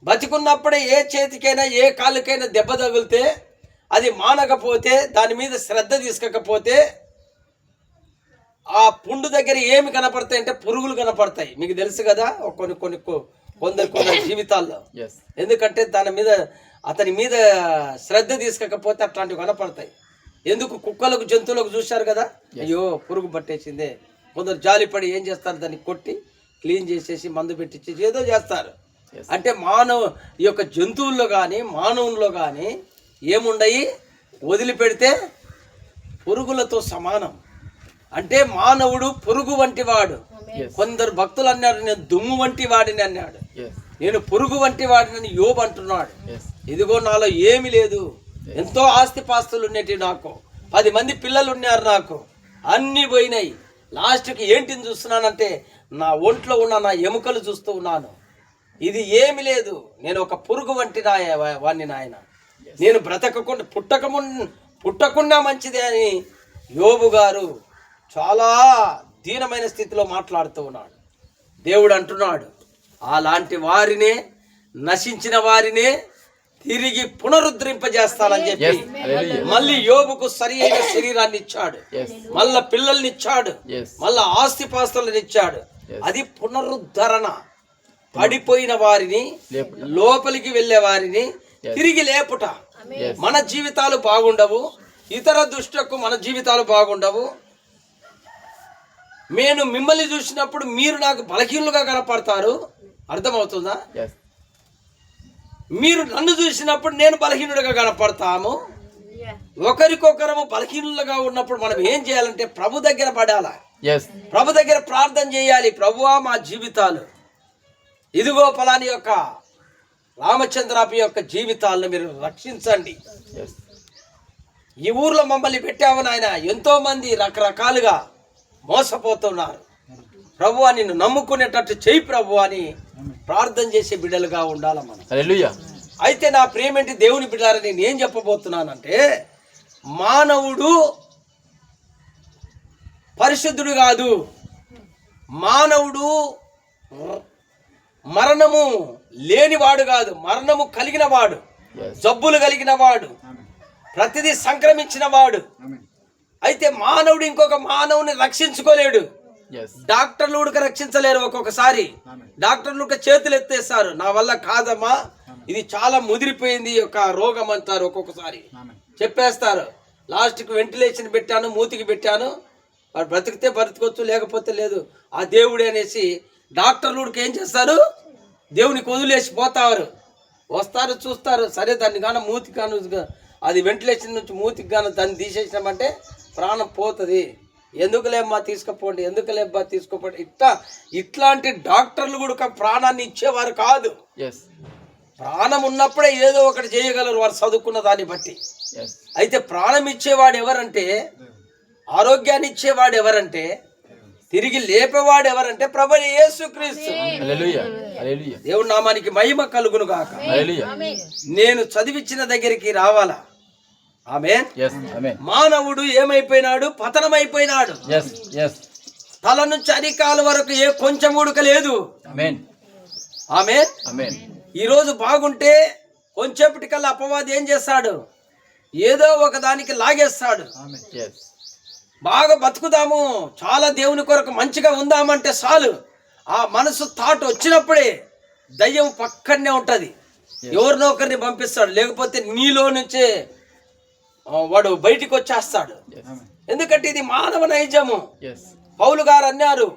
Speaker 1: బతికున్నప్పుడే ఏ చేతికైనా ఏ కాలుకైనా దెబ్బ తగిలితే అది మానకపోతే, దాని మీద శ్రద్ధ తీసుకోకపోతే ఆ పుండు దగ్గర ఏమి కనపడతాయి అంటే పురుగులు కనపడతాయి. మీకు తెలుసు కదా కొందరు జీవితాల్లో.
Speaker 2: yes
Speaker 1: ఎందుకంటే అతని మీద శ్రద్ధ తీసుకోకపోతే అట్లాంటివి కనపడతాయి. ఎందుకు? కుక్కలకు, జంతువులకు చూశారు కదా, అయ్యో పురుగు పట్టేసిందే. కొందరు జాలిపడి ఏం చేస్తారు? దాన్ని కొట్టి క్లీన్ చేసేసి మందు పెట్టించేసి ఏదో చేస్తారు. అంటే ఈ యొక్క జంతువుల్లో కానీ మానవుల్లో కానీ ఏముండయి? వదిలిపెడితే పురుగులతో సమానం. అంటే మానవుడు పురుగు వంటి వాడు. కొందరు భక్తులు అన్నారు, నేను దుమ్ము వంటి వాడిని అన్నాడు.
Speaker 2: yes
Speaker 1: నేను పురుగు వంటి వాడిని యోబు అంటున్నాడు.
Speaker 2: yes
Speaker 1: ఇదిగో నాలో ఏమి లేదు, ఎంతో ఆస్తిపాస్తులు ఉండేటి, నాకు 10 మంది పిల్లలు ఉన్నారు, నాకు అన్ని పోయినాయి. లాస్ట్కి ఏంటిని చూస్తున్నానంటే నా ఒంట్లో ఉన్న నా ఎముకలు చూస్తూ ఉన్నాను. ఇది ఏమి లేదు, నేను ఒక పురుగు వంటి వాణ్ణి నాయన. నేను బ్రతకకుండా పుట్టకుండా మంచిదే అని యోబు గారు చాలా దీనమైన స్థితిలో మాట్లాడుతూ ఉన్నాడు. దేవుడు అంటున్నాడు, అలాంటి వారినే, నశించిన వారినే తిరిగి పునరుద్ధరింపజేస్తానని చెప్పి మళ్ళీ యోబుకు సరి అయిన శరీరాన్ని ఇచ్చాడు, మళ్ళా పిల్లల్ని ఇచ్చాడు, మళ్ళా ఆస్తిపాస్తులను ఇచ్చాడు. అది పునరుద్ధరణ. పడిపోయిన వారిని, లోపలికి వెళ్ళే వారిని తిరిగి లేపుట. మన జీవితాలు బాగుండవు, ఇతర దృష్టికి మన జీవితాలు బాగుండవు. నేను మిమ్మల్ని చూసినప్పుడు మీరు నాకు బలహీనులుగా కనపడతారు. అర్థమవుతుందా? మీరు నన్ను చూసినప్పుడు నేను బలహీనుడిగా కనపడతాము. ఒకరికొకరము బలహీనులుగా ఉన్నప్పుడు మనం ఏం చేయాలంటే ప్రభు దగ్గర పడాలా, ప్రభు దగ్గర ప్రార్థన చేయాలి. ప్రభువా, మా జీవితాలు ఇదిగో ఫలాని యొక్క రామచంద్రాపి యొక్క జీవితాలను మీరు రక్షించండి. ఈ ఊర్లో మమ్మల్ని పెట్టావు నాయన, ఎంతో మంది రకరకాలుగా మోసపోతున్నారు. ప్రభు నిన్ను నమ్ముకునేటట్టు చేయి ప్రభు అని ప్రార్థన చేసే బిడ్డలుగా ఉండాలి మనం. అయితే నా ప్రేమేంటి దేవుని బిడ్డలారా, నేను ఏం చెప్పబోతున్నానంటే, మానవుడు పరిశుద్ధుడు కాదు, మానవుడు మరణము లేనివాడు కాదు, మరణము కలిగిన వాడు, జబ్బులు కలిగిన వాడు, ప్రతిదీ సంక్రమించిన వాడు.
Speaker 3: ఆమేన్.
Speaker 1: అయితే మానవుడు ఇంకొక మానవుని రక్షించుకోలేడు.
Speaker 2: ఎస్
Speaker 1: డాక్టర్లు ఉడక రక్షించలేరు. ఒక్కొక్కసారి డాక్టర్లు ఉడక చేతులు ఎత్తేస్తారు, నా వల్ల కాదమ్మా, ఇది చాలా ముదిరిపోయింది ఈ యొక్క రోగం అంటారు. ఒక్కొక్కసారి
Speaker 3: ఆమేన్.
Speaker 1: చెప్పేస్తారు. లాస్ట్కి వెంటిలేషన్ పెట్టాను, మూతికి పెట్టాను, వాడు బ్రతికితే బ్రతకొచ్చు, లేకపోతే లేదు, ఆ దేవుడే అనేసి డాక్టర్లు ఉడక ఏం చేస్తారు, దేవునికి వదిలేసి పోతారు. వస్తారు, చూస్తారు, సరే దాన్ని కానీ మూతికి కానీ అది వెంటిలేషన్ నుంచి మూతికి కానీ దాన్ని తీసేసినామంటే ప్రాణం పోతుంది, ఎందుకులేమ్మా తీసుకుపోండి, ఎందుకులేమ్మా తీసుకోపోండి. ఇట్లాంటి డాక్టర్లు కూడా ప్రాణాన్ని ఇచ్చేవారు కాదు.
Speaker 2: ఎస్
Speaker 1: ప్రాణం ఉన్నప్పుడే ఏదో ఒకటి చేయగలరు వారు చదువుకున్న దాన్ని బట్టి.
Speaker 2: ఎస్
Speaker 1: అయితే ప్రాణం ఇచ్చేవాడు ఎవరంటే, ఆరోగ్యాన్ని ఇచ్చేవాడు ఎవరంటే, తిరిగి లేపేవాడు ఎవరంటే ప్రభువైన యేసుక్రీస్తు.
Speaker 2: హల్లెలూయా హల్లెలూయా
Speaker 1: దేవుడి నామానికి మహిమ కలుగును గాక.
Speaker 2: హల్లెలూయా.
Speaker 1: నేను చదివించిన దగ్గరికి రావాలా? ఆమేన్.
Speaker 2: ఎస్ ఆమేన్.
Speaker 1: మానవుడు ఏమైపోయినాడు? పతనమైపోయినాడు.
Speaker 2: ఎస్ ఎస్
Speaker 1: తల నుంచి అరికాల వరకు ఏ కొంచెం ఉడక లేదు.
Speaker 2: ఆమేన్
Speaker 1: ఆమేన్.
Speaker 2: ఆమేన్.
Speaker 1: ఈరోజు బాగుంటే కొంచెప్పటికల్లా అపవాది ఏం చేస్తాడు, ఏదో ఒక దానికి లాగేస్తాడు.
Speaker 3: ఆమేన్.
Speaker 2: ఎస్
Speaker 1: బాగా బతుకుదాము, చాలా దేవుని కొరకు మంచిగా ఉందామంటే చాలు, ఆ మనసు థాట్ వచ్చినప్పుడే దయ్యం పక్కనే ఉంటది, ఎవరినో ఒకరిని పంపిస్తాడు, లేకపోతే నీలో నుంచే వాడు బయటికి వచ్చేస్తాడు.
Speaker 3: ఆమేన్.
Speaker 1: ఎందుకంటే ఇది మానవ నైజము.
Speaker 2: ఎస్
Speaker 1: పౌలు గారు అన్నారు,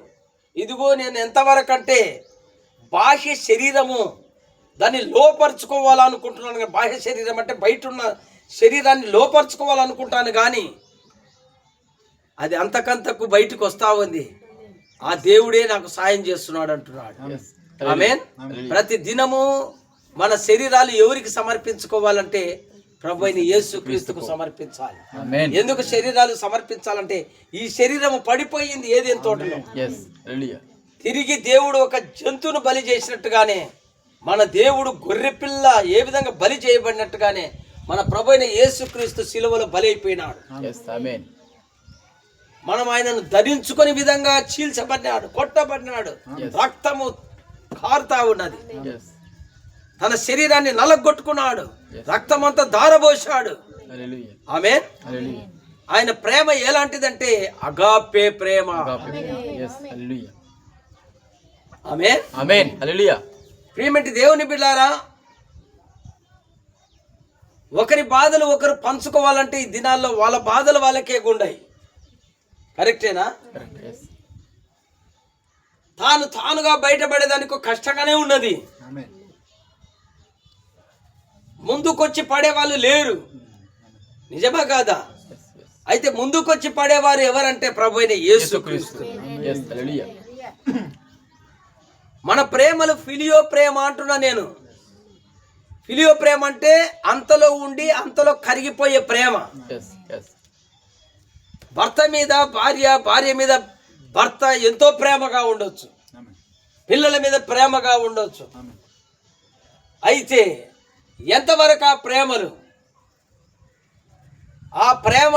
Speaker 1: ఇదిగో నేను ఎంతవరకు అంటే బాహ్య శరీరము దాన్ని లోపరుచుకోవాలనుకుంటున్నాను, కానీ బాహ్య శరీరం అంటే బయట ఉన్న శరీరాన్ని లోపరుచుకోవాలనుకుంటాను, కానీ అది అంతకంతకు బయటకు వస్తా ఉంది. ఆ దేవుడే నాకు సాయం చేస్తున్నాడు అంటున్నాడు. ఆమేన్. ప్రతి దినము మన శరీరాలు ఎవరికి సమర్పించుకోవాలంటే ప్రభువైన యేసుక్రీస్తుకు సమర్పించాలి.
Speaker 2: ఆమేన్.
Speaker 1: ఎందుకు శరీరాలు సమర్పించాలంటే ఈ శరీరము పడిపోయింది ఏదేం తోటలో.
Speaker 2: ఎస్ హల్లెలూయా.
Speaker 1: తిరిగి దేవుడు ఒక జంతువును బలి చేసినట్టుగానే, మన దేవుడు గొర్రెపిల్ల ఏ విధంగా బలి చేయబడినట్టుగానే మన ప్రభువైన యేసుక్రీస్తు శిలువలో బలి అయిపోయినాడు.
Speaker 2: ఎస్ ఆమేన్.
Speaker 1: మనం ఆయనను ధరించుకునే విధంగా చీల్చబడినాడు, కొట్టబడినాడు, రక్తము కారుతా ఉన్నది,
Speaker 2: ఎస్
Speaker 1: తన శరీరాన్ని నలగొట్టుకున్నాడు, రక్తమంతా దారబోసాడు.
Speaker 2: హల్లెలూయా
Speaker 1: ఆమేన్.
Speaker 2: హల్లెలూయా.
Speaker 1: ఆయన ప్రేమ ఎలాంటిదంటే అగాపే ప్రేమ.
Speaker 2: ఎస్ హల్లెలూయా.
Speaker 1: ఆమేన్.
Speaker 2: ఆమేన్. హల్లెలూయా.
Speaker 1: ప్రియమైన దేవుని బిడ్డలారా, ఒకరి బాధలు ఒకరు పంచుకోవాలంటే ఈ దినాల్లో వాళ్ళ బాధలు వాళ్ళకే గుండాయి. కరెక్టేనా?
Speaker 2: కరెక్ట్. ఎస్
Speaker 1: తానుగా బయటపడేదానికి కష్టంగానే ఉన్నది.
Speaker 3: ఆమేన్.
Speaker 1: ముందుకొచ్చి పడేవాళ్ళు లేరు, నిజమా కాదా?
Speaker 2: ఎస్ ఎస్
Speaker 1: అయితే ముందుకొచ్చి పడేవారు ఎవరంటే ప్రభువైన యేసుక్రీస్తు.
Speaker 2: ఎస్ హల్లెలూయా.
Speaker 1: మన ప్రేమలు ఫిలియో ప్రేమ అంటున్నా నేను. ఫిలియో ప్రేమ అంటే అంతలో ఉండి అంతలో కరిగిపోయే ప్రేమ.
Speaker 2: ఎస్ ఎస్
Speaker 1: భర్త మీద భార్య, భార్య మీద భర్త ఎంతో ప్రేమగా ఉండొచ్చు,
Speaker 3: ఆమేన్.
Speaker 1: పిల్లల మీద ప్రేమగా ఉండొచ్చు.
Speaker 3: ఆమేన్.
Speaker 1: అయితే ఎంతవరకు ఆ ప్రేమలు, ఆ ప్రేమ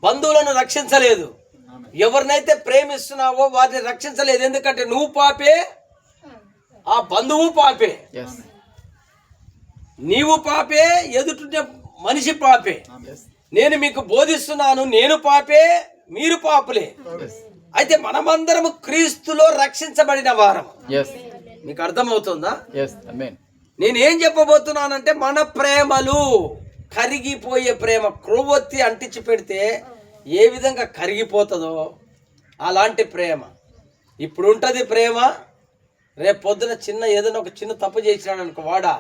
Speaker 1: బంధువులను రక్షించలేదు.
Speaker 3: ఆమేన్.
Speaker 1: ఎవరినైతే ప్రేమిస్తున్నావో వారిని రక్షించలేదు. ఎందుకంటే నువ్వు పాపే, ఆ బంధువు పాపే,
Speaker 2: ఎస్
Speaker 1: నీవు పాపే, ఎదుటి మనిషి పాపే.
Speaker 2: ఎస్
Speaker 1: నేను మీకు బోధిస్తున్నాను, నేను పాపే, మీరు పాపులే.
Speaker 2: ఎస్
Speaker 1: అయితే మనమందరము క్రీస్తులో రక్షించబడిన వారం.
Speaker 2: ఎస్
Speaker 1: మీకు అర్థమవుతుందా?
Speaker 2: ఎస్ ఆమేన్.
Speaker 1: నేనేం చెప్పబోతున్నానంటే మన ప్రేమలు కరిగిపోయే ప్రేమ, క్రొవ్వొత్తి అంటించి పెడితే ఏ విధంగా కరిగిపోతుందో అలాంటి ప్రేమ ఇప్పుడు ఉంటుంది. ప్రేమ రేపు పొద్దున ఏదైనా ఒక చిన్న తప్పు చేసినాడు అనుకో, వాడా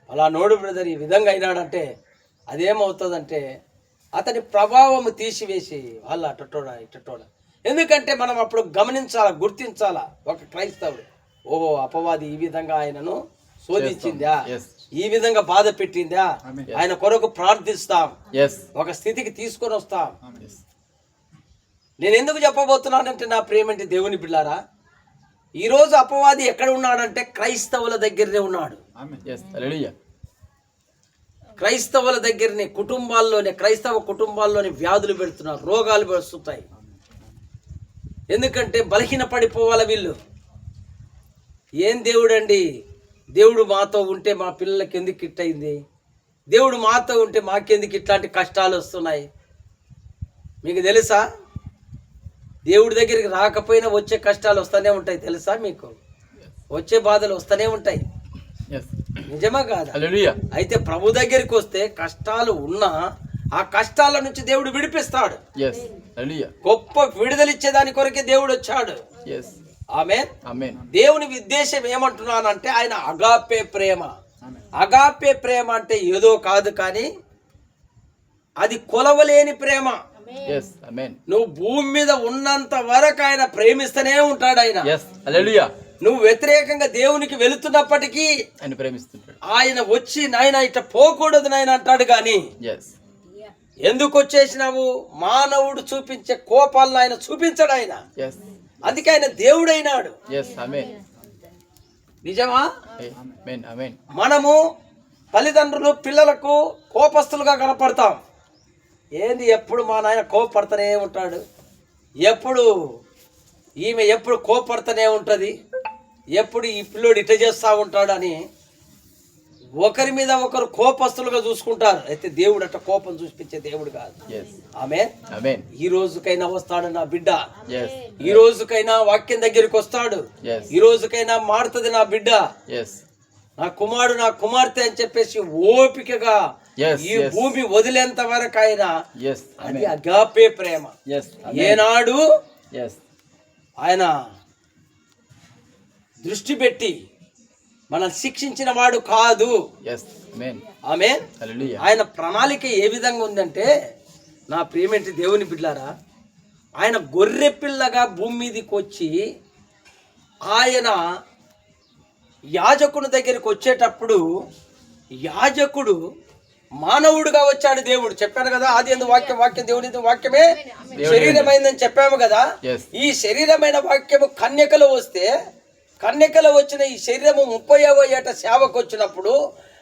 Speaker 1: అలా నోడు బ్రదర్ ఈ విధంగా అయినాడంటే అదేమవుతుందంటే అతని ప్రభావం తీసివేసి వాళ్ళు అట్టటోడా ఇట్టటోడా. ఎందుకంటే మనం అప్పుడు గమనించాలా, గుర్తించాలా. ఒక క్రైస్తవుడు, ఓహో అపవాది ఈ విధంగా ఆయనను శోధించిందా, ఈ విధంగా బాధ పెట్టిందా, ఆయన కొరకు ప్రార్థిస్తాం, ఒక స్థితికి తీసుకొని వస్తాం. నేను ఎందుకు చెప్పబోతున్నానంటే నా ప్రియమంటే దేవుని బిడ్డారా, ఈరోజు అపవాది ఎక్కడ ఉన్నాడంటే క్రైస్తవుల దగ్గరనే ఉన్నాడు. క్రైస్తవుల దగ్గరనే, కుటుంబాల్లోనే, క్రైస్తవ కుటుంబాల్లోనే వ్యాధులు పెడుతున్నారు, రోగాలు వస్తుంటాయి. ఎందుకంటే బలహీన పడిపోవాలి వీళ్ళు. ఏం దేవుడు అండి, దేవుడు మాతో ఉంటే మా పిల్లలకి ఎందుకు కిట్ అయింది, దేవుడు మాతో ఉంటే మాకెందుకు ఇట్లాంటి కష్టాలు వస్తున్నాయి? మీకు తెలుసా? దేవుడి దగ్గరికి రాకపోయినా వచ్చే కష్టాలు వస్తూనే ఉంటాయి. తెలుసా మీకు? వచ్చే బాధలు వస్తూనే ఉంటాయి. నిజమా కాదా? అయితే ప్రభు దగ్గరికి వస్తే కష్టాలు ఉన్నా ఆ కష్టాల నుంచి దేవుడు విడిపిస్తాడు. గొప్ప విడుదలిచ్చే దాని కొరకే దేవుడు వచ్చాడు. ఆమేన్. దేవుని ఉద్దేశం ఏమంటున్నానంటే ఆయన అగాపే ప్రేమ. అగాపే ప్రేమ అంటే ఏదో కాదు, కానీ అది కొలవలేని ప్రేమ. నువ్వు భూమి మీద ఉన్నంత వరకు ఆయన ప్రేమిస్తూనే ఉంటాడు. ఆయన నువ్వు వ్యతిరేకంగా దేవునికి వెళుతున్నప్పటికీ
Speaker 2: ఆయన ప్రేమిస్తుంటాడు.
Speaker 1: ఆయన వచ్చి నాయన ఇట్లా పోకూడదు నాయన అంటాడు. కానీ ఎందుకు వచ్చేసినావు? మానవుడు చూపించే కోపాలను ఆయన చూపించడు. ఆయన అందుకే ఆయన దేవుడైనాడు. నిజమా? మనము తల్లిదండ్రులు పిల్లలకు కోపస్తులుగా కనపడతాం. ఏంది ఎప్పుడు మా నాయన కోపడుతూనే ఉంటాడు, ఎప్పుడు ఈమె ఎప్పుడు కోపడుతూనే ఉంటుంది, ఎప్పుడు ఈ పిల్లోడు ఇట్లా చేస్తూ ఉంటాడు అని ఒకరి మీద ఒకరు కోపస్తులుగా చూసుకుంటారు. అయితే దేవుడు అట్లా కోపం చూపించే దేవుడు కాదు. ఆమేన్. ఈ రోజుకైనా వస్తాడు నా బిడ్డ, ఈ రోజుకైనా వాక్యం దగ్గరికి వస్తాడు, ఈ రోజుకైనా మారుతుంది నా బిడ్డ, నా కుమారుడు నా కుమార్తె అని చెప్పేసి ఓపికగా ఈ భూమి వదిలేంత వరకు ఆయన, అది అగాపే ప్రేమ. ఏనాడు ఆయన దృష్టి పెట్టి మనం శిక్షించిన వాడు కాదు. ఆమేన్. ఆయన ప్రణాళిక ఏ విధంగా ఉందంటే, నా ప్రియమేంటి దేవుని బిడ్డలారా, ఆయన గొర్రె పిల్లగా భూమి మీదకి వచ్చి ఆయన యాజకుని దగ్గరికి వచ్చేటప్పుడు యాజకుడు మానవుడుగా వచ్చాడు. దేవుడు చెప్పాను కదా, ఆది యందు వాక్యం దేవుని వాక్యమే శరీరమైందని చెప్పాము కదా. ఈ శరీరమైన వాక్యము కన్యకలో వస్తే, కన్యకలో వచ్చిన ఈ శరీరము 30వ ఏట సేవకు వచ్చినప్పుడు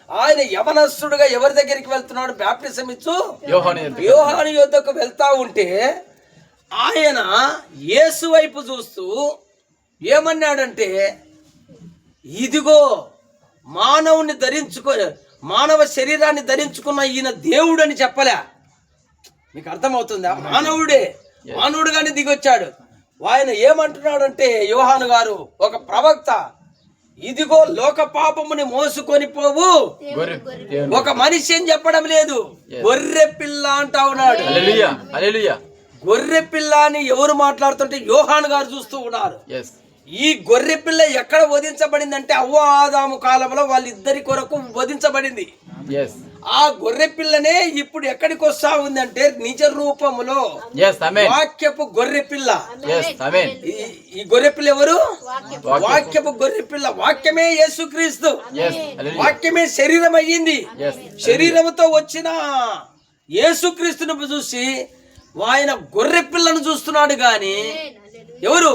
Speaker 1: ఆయన యవనస్తుడుగా ఎవరి దగ్గరికి వెళ్తున్నాడు? బాప్టిజం ఇచ్చు యోహాను యొద్దకు వెళ్తా ఉంటే ఆయన యేసు వైపు చూస్తూ ఏమన్నాడంటే, ఇదిగో మానవుని మానవ శరీరాన్ని ధరించుకున్న ఈయన దేవుడు అని చెప్పలే. మీకు అర్థమవుతుందా? మానవుడుగానే దిగొచ్చాడు. ఆయన ఏమంటున్నాడంటే, యోహాను గారు ఒక ప్రవక్త, ఇదిగో లోక పాపముని మోసుకొని పోవు ఒక మనిషి అని చెప్పడం లేదు, గొర్రె పిల్ల అంటా ఉన్నాడు. గొర్రె పిల్ల అని ఎవరు మాట్లాడుతుంటే యోహాను గారు చూస్తూ ఉన్నారు. ఈ గొర్రె పిల్ల ఎక్కడ వధించబడిందంటే అవ్వ ఆదాము కాలంలో వాళ్ళిద్దరి కొరకు వధించబడింది. ఆ గొర్రె పిల్లనే ఇప్పుడు ఎక్కడికి వస్తా ఉందంటే నిజ రూపములో వాక్యపు గొర్రె పిల్ల. ఈ గొర్రె పిల్ల ఎవరు? వాక్యపు గొర్రె పిల్ల. వాక్యమే యేసుక్రీస్తు. వాక్యమే శరీరం అయ్యింది. శరీరముతో వచ్చిన యేసుక్రీస్తును చూసి ఆయన గొర్రె పిల్లను చూస్తున్నాడు. గాని ఎవరు?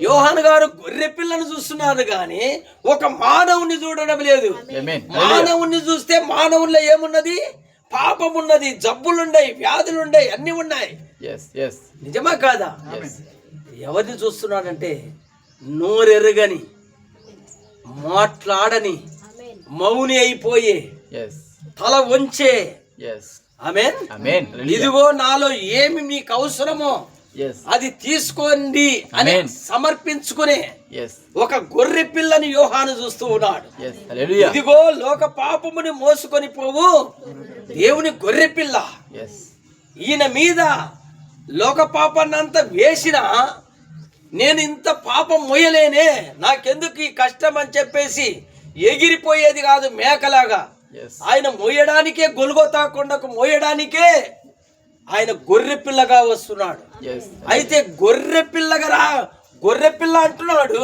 Speaker 1: యోహాను గారు గొర్రె పిల్లను చూస్తున్నారు గాని ఒక మానవుని చూడడం లేదు. మానవుని చూస్తే మానవుల్లో ఏమున్నది? పాపం ఉన్నది, జబ్బులున్నాయి, వ్యాధులున్నాయి, అన్ని ఉన్నాయి. నిజమా కాదా? ఎవరిని చూస్తున్నాడంటే నోరెరగని, మాట్లాడని, మౌని అయిపోయే, తల వంచే. ఆమేన్. ఇదిగో నాలో ఏమి మీకు అవసరమో అది తీసుకోండి అని సమర్పించుకునే ఒక గొర్రె పిల్లని యోహాను చూస్తూ ఉన్నాడు. ఇదిగో లోక పాపముని మోసుకొని పోవు దేవుని గొర్రె పిల్ల. ఈయన మీద లోక పాపాన్ని అంతా వేసినా నేను ఇంత పాపం మోయలేనే, నాకెందుకు ఈ కష్టం అని చెప్పేసి ఎగిరిపోయేది కాదు మేకలాగా. ఆయన మోయడానికే, గొల్గొతా కొండకు మోయడానికే ఆయన గొర్రె పిల్లగా వస్తున్నాడు. అయితే గొర్రె పిల్ల అంటున్నాడు.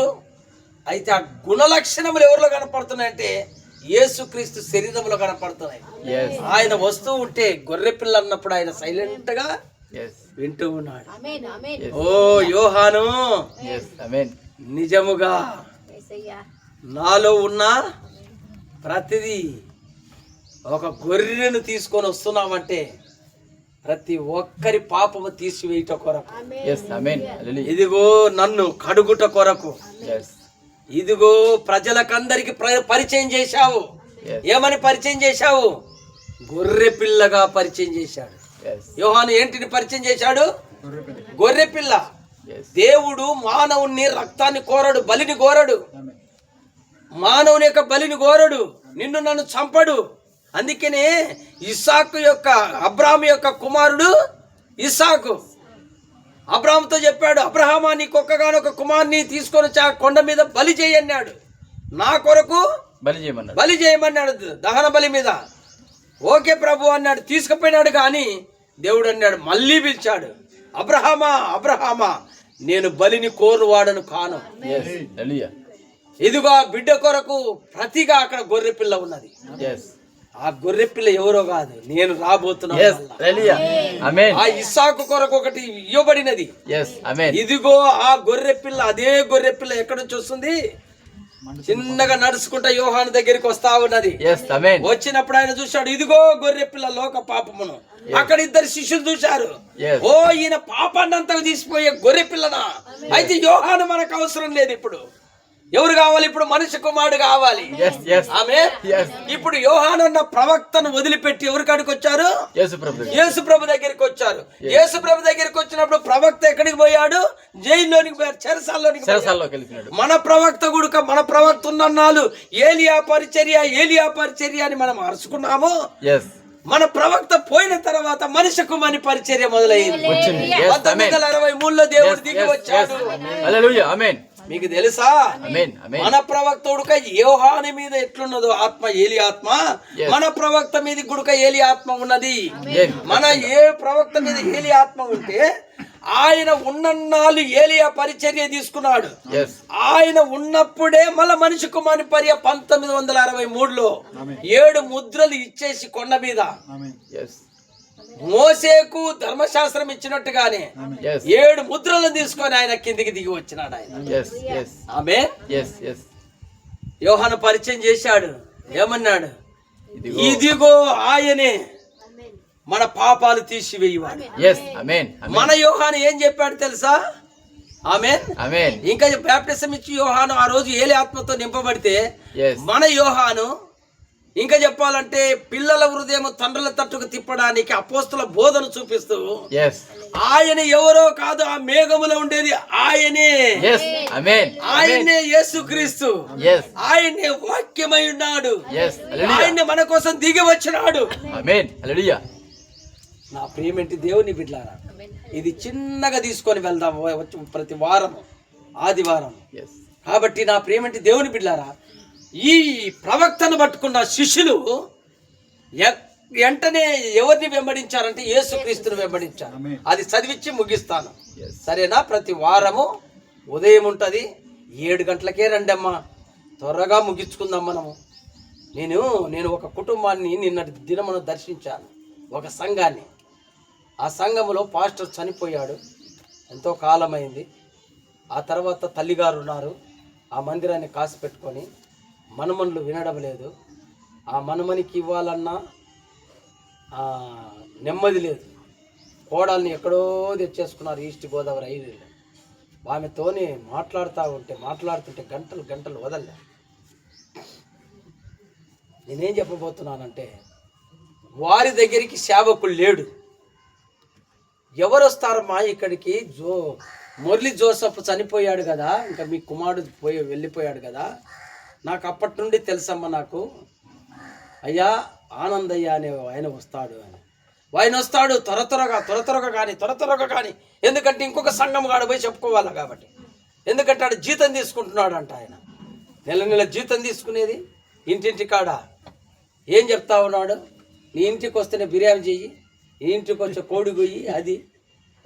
Speaker 1: అయితే ఆ గుణ లక్షణములు ఎవరిలో కనపడుతున్నాయంటే యేసుక్రీస్తు శరీరంలో కనపడుతున్నాయి. ఆయన వస్తూ ఉంటే గొర్రె పిల్ల అన్నప్పుడు ఆయన సైలెంట్ గా వింటూ ఉన్నాడు. ఓ యోహాను, నిజముగా నాలో ఉన్న ప్రతిదీ ఒక గొర్రెను తీసుకొని వస్తున్నామంటే ప్రతి ఒక్కరి పాపము తీసివేయుట కొరకు, ఇదిగో నన్ను కడుగుట కొరకు, ఇదిగో ప్రజలకందరికి పరిచయం చేశావు. ఏమని పరిచయం చేశావు? గొర్రె పిల్లగా పరిచయం చేశాడు. యోహాను ఏంటిని పరిచయం చేశాడు? గొర్రె పిల్ల. దేవుడు మానవుని రక్తాన్ని కోరడు, బలిని కోరడు. మానవుని యొక్క బలిని కోరడు, నిన్ను నన్ను చంపడు. అందుకనే ఇస్సాకు యొక్క అబ్రాహాము యొక్క కుమారుడు ఇస్సాకు అబ్రాహాముతో చెప్పాడు, అబ్రహామా నీ ఒక్కగానొక కుమారుని తీసుకొని వచ్చి ఆ కొండ మీద బలి చేయన్నాడు, నా కొరకు బలి చేయమన్నాడు దహన బలి మీద. ఓకే ప్రభు అన్నాడు, తీసుకుపోయినాడు. కానీ దేవుడు అన్నాడు, మళ్ళీ పిలిచాడు, అబ్రహామా అబ్రహామా నేను బలిని కోరువాడను కాను, ఇదిగో బిడ్డ కొరకు ప్రతిగా అక్కడ గొర్రె పిల్ల ఉన్నది. ఆ గొర్రె పిల్ల ఎవరో కాదు, నేను రాబోతున్నాను. ఆ ఇస్సాకు కొరకు ఒకటి ఇవ్వబడినది. ఇదిగో ఆ గొర్రె పిల్ల, అదే గొర్రె పిల్ల ఎక్కడి నుంచి వస్తుంది? చిన్నగా నడుచుకుంటా యోహాను దగ్గరికి వస్తా ఉన్నది. వచ్చినప్పుడు ఆయన చూశాడు, ఇదిగో గొర్రె పిల్ల లోక పాపమును. అక్కడ ఇద్దరు శిష్యులు చూశారు, ఓ ఈయన పాపాన్ని అంతా తీసిపోయే గొర్రె పిల్లనా? అయితే యోహాను మనకు అవసరం లేదు. ఇప్పుడు ఎవరు కావాలి? ఇప్పుడు మనిషి కుమారుడు కావాలి. ఆమె ఇప్పుడు యోహాను అన్న ప్రవక్తను వదిలిపెట్టి ఎవరి కాడికి వచ్చారు? యేసు ప్రభు దగ్గరికి వచ్చారు. యేసు ప్రభు దగ్గరికి వచ్చినప్పుడు ప్రవక్త ఎక్కడికి పోయాడు? జైల్లోనికి పోయాడు, చెరసాల్లోనికి. మన ప్రవక్త కూడా, మన ప్రవక్త ఉన్నన్నాళ్ళు ఏలియా పరిచర్య అని మనం అరుచుకున్నాము. మన ప్రవక్త పోయిన తర్వాత మనిషి కుమారుని పరిచర్య మొదలైంది. 1963లో దేవుడు దిగి వచ్చాడు. మీకు తెలుసా మన ప్రవక్త ఉడక యోహాను మీద ఎట్లున్నదో ఆత్మ, ఏలి ఆత్మ, మన ప్రవక్త మీద గుడక ఏలి ఆత్మ ఉన్నది. మన ఏ ప్రవక్త మీద ఏలి ఆత్మ ఉంటే ఆయన ఉన్నన్నాళ్ళు ఏలియా పరిచర్య తీసుకున్నాడు. ఆయన ఉన్నప్పుడే మళ్ళా మనిషి కుమారుని పర్య 1963లో 7 ముద్రలు ఇచ్చేసి కొండ మీద మోసేకు ధర్మశాస్త్రం ఇచ్చినట్టుగానే 7 ముద్రలను తీసుకొని ఆయన కిందికి దిగి వచ్చినాడు. ఆయన ఆమె యోహాను పరిచయం చేశాడు. ఏమన్నాడు? ఇదిగో ఆయనే మన పాపాలు తీసివేయవాడు. మన యోహాను ఏం చెప్పాడు తెలుసా? ఆమేన్. ఇంకా బాప్టిజం ఇచ్చి యోహాను ఆ రోజు ఏలి ఆత్మతో నింపబడితే, మన యోహాను ఇంకా చెప్పాలంటే పిల్లల హృదయం తండ్రుల తట్టుకు తిప్పడానికి అపోస్తుల బోధను చూపిస్తూ, ఆయన ఎవరో కాదు, ఆ మేఘములో ఉండేది ఆయనే. ఆయనే యేసుక్రీస్తు. ఆయనే వాక్యమై ఉన్నాడు. ఆయన్ని మన కోసం దిగి వచ్చినాడు. నా ప్రియమేంటి దేవుని బిడ్డలారా, ఇది చిన్నగా తీసుకొని వెళ్దాం ప్రతి వారం ఆదివారం. కాబట్టి నా ప్రియమేంటి దేవుని బిడ్డలారా, ఈ ప్రవక్తను పట్టుకున్న శిష్యులు వెంటనే ఎవరిని వెంబడించారంటే యేసుక్రీస్తుని వెంబడించారు. అది చదివించి ముగిస్తాను, సరేనా? ప్రతి వారము ఉదయం ఉంటుంది, 7 గంటలకే రండమ్మా, త్వరగా ముగించుకుందాం మనము. నేను ఒక కుటుంబాన్ని నిన్నటి దినమును దర్శించాను, ఒక సంఘాన్ని. ఆ సంఘములో పాస్టర్ చనిపోయాడు, ఎంతో కాలమైంది. ఆ తర్వాత తల్లిగారు ఉన్నారు, ఆ మందిరాన్ని కాసి పెట్టుకొని మనమనులు వినడం లేదు. ఆ మనమనికి ఇవ్వాలన్నా నెమ్మది లేదు. కోడల్ని ఎక్కడో తెచ్చేసుకున్నారు, ఈస్ట్ గోదావరి ఐదులో. ఆమెతోనే మాట్లాడుతుంటే గంటలు వదలలే. నేనేం చెప్పబోతున్నానంటే, వారి దగ్గరికి సేవకులు లేడు. ఎవరు వస్తారమ్మా ఇక్కడికి? మురళి జోసఫ్ చనిపోయాడు కదా, ఇంకా మీ కుమారుడు వెళ్ళిపోయాడు కదా, నాకు అప్పటి నుండి తెలుసమ్మా, నాకు అయ్యా ఆనందయ్య అనే ఆయన వస్తాడు అని. ఆయన వస్తాడు త్వరగా కానీ, ఎందుకంటే ఇంకొక సంఘం కాడ పోయి చెప్పుకోవాలి కాబట్టి. ఎందుకంటే ఆడు జీతం తీసుకుంటున్నాడు అంట. ఆయన నెల జీతం తీసుకునేది ఇంటింటి కాడ ఏం చెప్తా ఉన్నాడు? నీ ఇంటికి వస్తేనే బిర్యానీ చెయ్యి, నీ ఇంటికి వచ్చే కోడి గొయ్యి. అది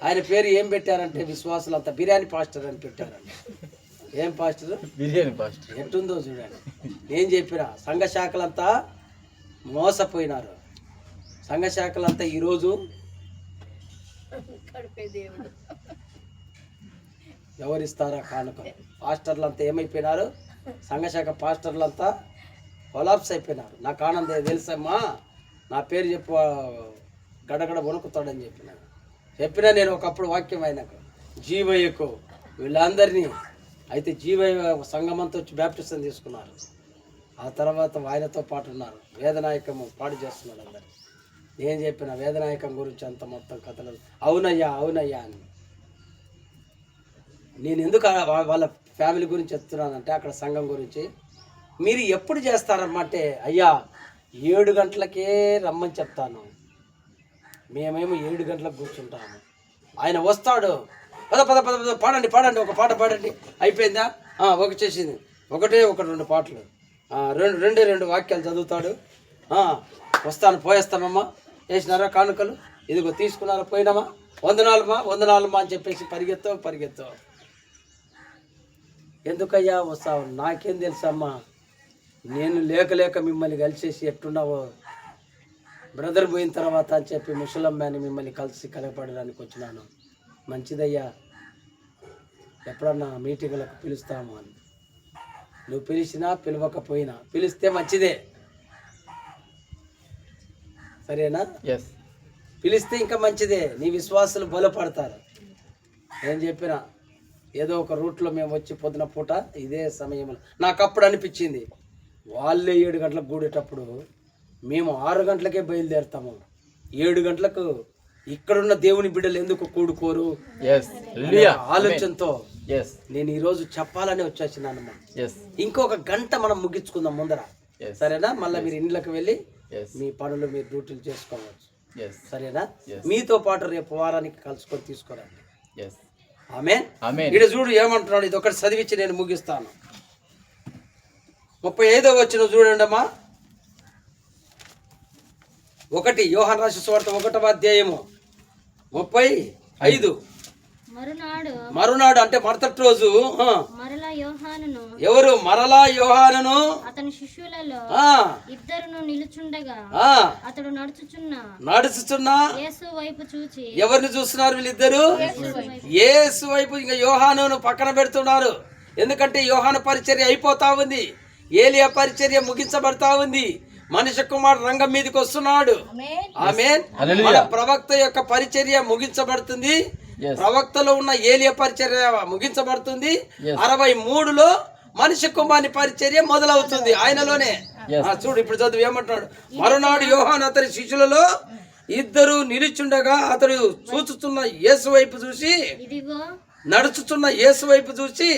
Speaker 1: ఆయన పేరు ఏం పెట్టారంటే విశ్వాసులు అంతా బిర్యానీ పాస్టర్ అని పెట్టారంట. ఏం పాస్టర్? బిర్యానీ పాస్టర్. ఎట్టుందో చూడండి. ఏం చెప్పినా సంఘ శాఖలంతా మోసపోయినారు. సంఘ శాఖలంతా ఈరోజు ఎవరిస్తారా కానుక? పాస్టర్లంతా ఏమైపోయినారు? సంఘ శాఖ పాస్టర్లంతా కొలాప్స్ అయిపోయినారు. నాకు ఆనందం తెలుసమ్మా, నా పేరు చెప్పు గడగడ వణుకుతాడని చెప్పినా నేను ఒకప్పుడు వాక్యం అయినాక జీవయ్యకు వీళ్ళందరినీ. అయితే జీవయ్య సంఘమంతా వచ్చి బ్యాప్టిజం తీసుకున్నారు. ఆ తర్వాత ఆయనతో పాటు ఉన్నారు, వేదనాయకము పాడు చేస్తున్నాడు అందరు. నేను చెప్పిన వేదనాయకం గురించి అంత మొత్తం కథలు అవునయ్యా అవునయ్యా అని. నేను ఎందుకు వాళ్ళ ఫ్యామిలీ గురించి చెప్తున్నానంటే అక్కడ సంఘం గురించి మీరు ఎప్పుడు చేస్తారమ్మంటే అయ్యా 7 గంటలకే రమ్మని చెప్తాను, మేమేమో 7 గంటలకు కూర్చుంటాము, ఆయన వస్తాడు పద పద పద పద పాడండి పాడండి ఒక పాట పాడండి అయిపోయిందా ఒక చేసింది ఒకటి 2 పాటలు రెండు వాక్యాలు చదువుతాడు, వస్తాను పోయేస్తామమ్మా, వేసినారా కానుకలు, ఇదిగో తీసుకున్నారా పోయినామా, వందనాలమ్మా అని చెప్పేసి పరిగెత్తావు. ఎందుకయ్యా వస్తావు, నాకేం తెలుసమ్మా, నేను లేక మిమ్మల్ని కలిసేసి ఎట్టున్నావో బ్రదర్ పోయిన తర్వాత అని చెప్పి ముసలమ్మాని మిమ్మల్ని కలిసి కలపడడానికి వచ్చినాను. మంచిదయ్యా, ఎప్పుడన్నా మీటింగులకు పిలుస్తాము అని. నువ్వు పిలిచినా పిలవకపోయినా పిలిస్తే మంచిదే, సరేనా? పిలిస్తే ఇంకా మంచిదే, నీ విశ్వాసులు బలపడతారు. నేను చెప్పిన ఏదో ఒక రూట్లో మేము వచ్చి పొద్దున పూట ఇదే సమయంలో నాకు అప్పుడు అనిపించింది, వాళ్ళే 7 గంటలకు కూడేటప్పుడు మేము 6 గంటలకే బయలుదేరుతాము, 7 గంటలకు ఇక్కడున్న దేవుని బిడ్డలు ఎందుకు కూడుకోరు ఆలోచనతో నేను ఈరోజు చెప్పాలని వచ్చేసినానమ్మా. ఇంకొక గంట మనం ముగించుకుందాం ముందర, సరేనా? మళ్ళీ మీరు ఇండ్లకు వెళ్ళి మీ పనులు మీరు డ్యూటీలు చేసుకోవచ్చు, సరేనా? మీతో పాటు రేపు వారానికి కలుసుకొని తీసుకురండి. ఆమేన్. ఇక్కడ చూడు ఏమంటున్నాడు, ఇది ఒకటి చదివించి నేను ముగిస్తాను. 35వ వచనం చూడండి అమ్మా. 1 యోహాను రాసిన సువార్త 1వ అధ్యాయము 35. మరునాడు అంటే మరుసటి రోజు ఎవరు మరలా యోహానును
Speaker 4: అతని శిష్యులలో ఇద్దరును నిలుచుండగా అతడు నడుచుచున్న యేసు వైపు చూచి,
Speaker 1: ఎవరిని చూస్తున్నారు వీళ్ళిద్దరు? యేసు వైపు. ఇంకా యోహానును పక్కన పెడుతున్నారు, ఎందుకంటే యోహాను పరిచర్య అయిపోతా ఉంది, ఏలియా పరిచర్య ముగించబడతా ఉంది, మనిషి కుమారుడు రంగం మీదకి వస్తున్నాడు. ఆమేన్. మన ప్రవక్త యొక్క పరిచర్య ముగించబడుతుంది, ప్రవక్తలో ఉన్న ఏలియా పరిచర్య ముగించబడుతుంది. 63లో మనిషి కుమారుని పరిచర్య మొదలవుతుంది ఆయనలోనే. చూడు ఇప్పుడు చదువు ఏమంటున్నాడు. మరునాడు యోహాను అతని శిష్యులలో ఇద్దరు నిలుచుండగా అతడు చూచుతున్న యేసు వైపు చూసి, నడుచుతున్న యేసు వైపు చూసి,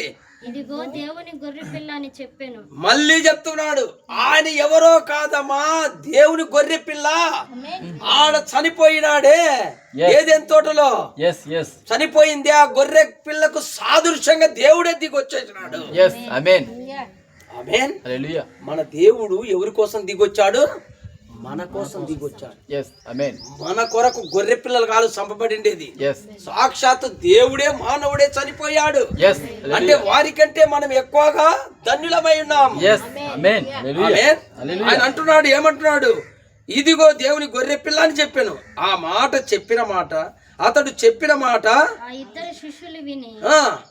Speaker 4: ఇదిగో దేవుని గొర్రె పిల్ల అని చెప్పాను.
Speaker 1: మళ్ళీ చెప్తున్నాడు, ఆయన ఎవరో కాదమ్మా, దేవుని గొర్రె పిల్ల. ఆడ చనిపోయినాడే ఏదెన్ తోటలో చనిపోయింది, ఆ గొర్రె పిల్లకు సాదృశ్యంగా దేవుడే దిగి వచ్చేసినాడు. ఆమేన్. మన దేవుడు ఎవరి కోసం దిగొచ్చాడు? మన కోసం దిగొచ్చాడు. మన కొరకు గొర్రె పిల్లలు కాదు చంపబడిండేది, సాక్షాత్తు దేవుడే మానవుడే చనిపోయాడు. అంటే వారికంటే మనం ఎక్కువగా ధన్యులమై ఉన్నాం. ఆయన అంటున్నాడు, ఏమంటున్నాడు? ఇదిగో దేవుని గొర్రె పిల్ల అని చెప్పాను. ఆ మాట చెప్పిన మాట, అతడు చెప్పిన మాట
Speaker 4: ఇద్దరు శిష్యులు విని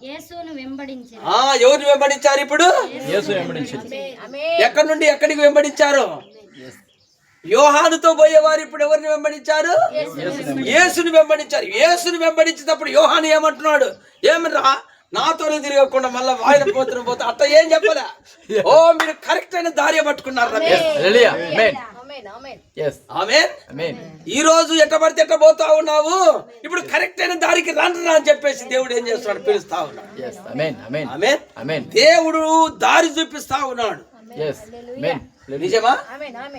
Speaker 4: యేసును వెంబడించారు.
Speaker 1: ఎవరిని వెంబడించారు? ఇప్పుడు ఎక్కడి నుండి ఎక్కడికి వెంబడించారు? యోహానుతో పోయేవారు ఇప్పుడు ఎవరిని వెంబడించారు? యేసుని వెంబడించారు. యేసుని వెంబడించినప్పుడు యోహాను ఏమంటున్నాడు? ఏమరా నాతోనే తిరగకుండా మళ్ళీ వాయిన పోతే అట్ట ఏం చెప్పలే. ఓ మీరు కరెక్ట్ అయిన దారి పట్టుకున్నారు. ఈ రోజు ఎట్ట పడితే ఎట్ట పోతా ఉన్నావు, ఇప్పుడు కరెక్ట్ అయిన దారికి రండి అని చెప్పేసి దేవుడు ఏం చేస్తున్నాడు? పిలుస్తా ఉన్నాడు. దేవుడు దారి చూపిస్తా ఉన్నాడు. నిజమా?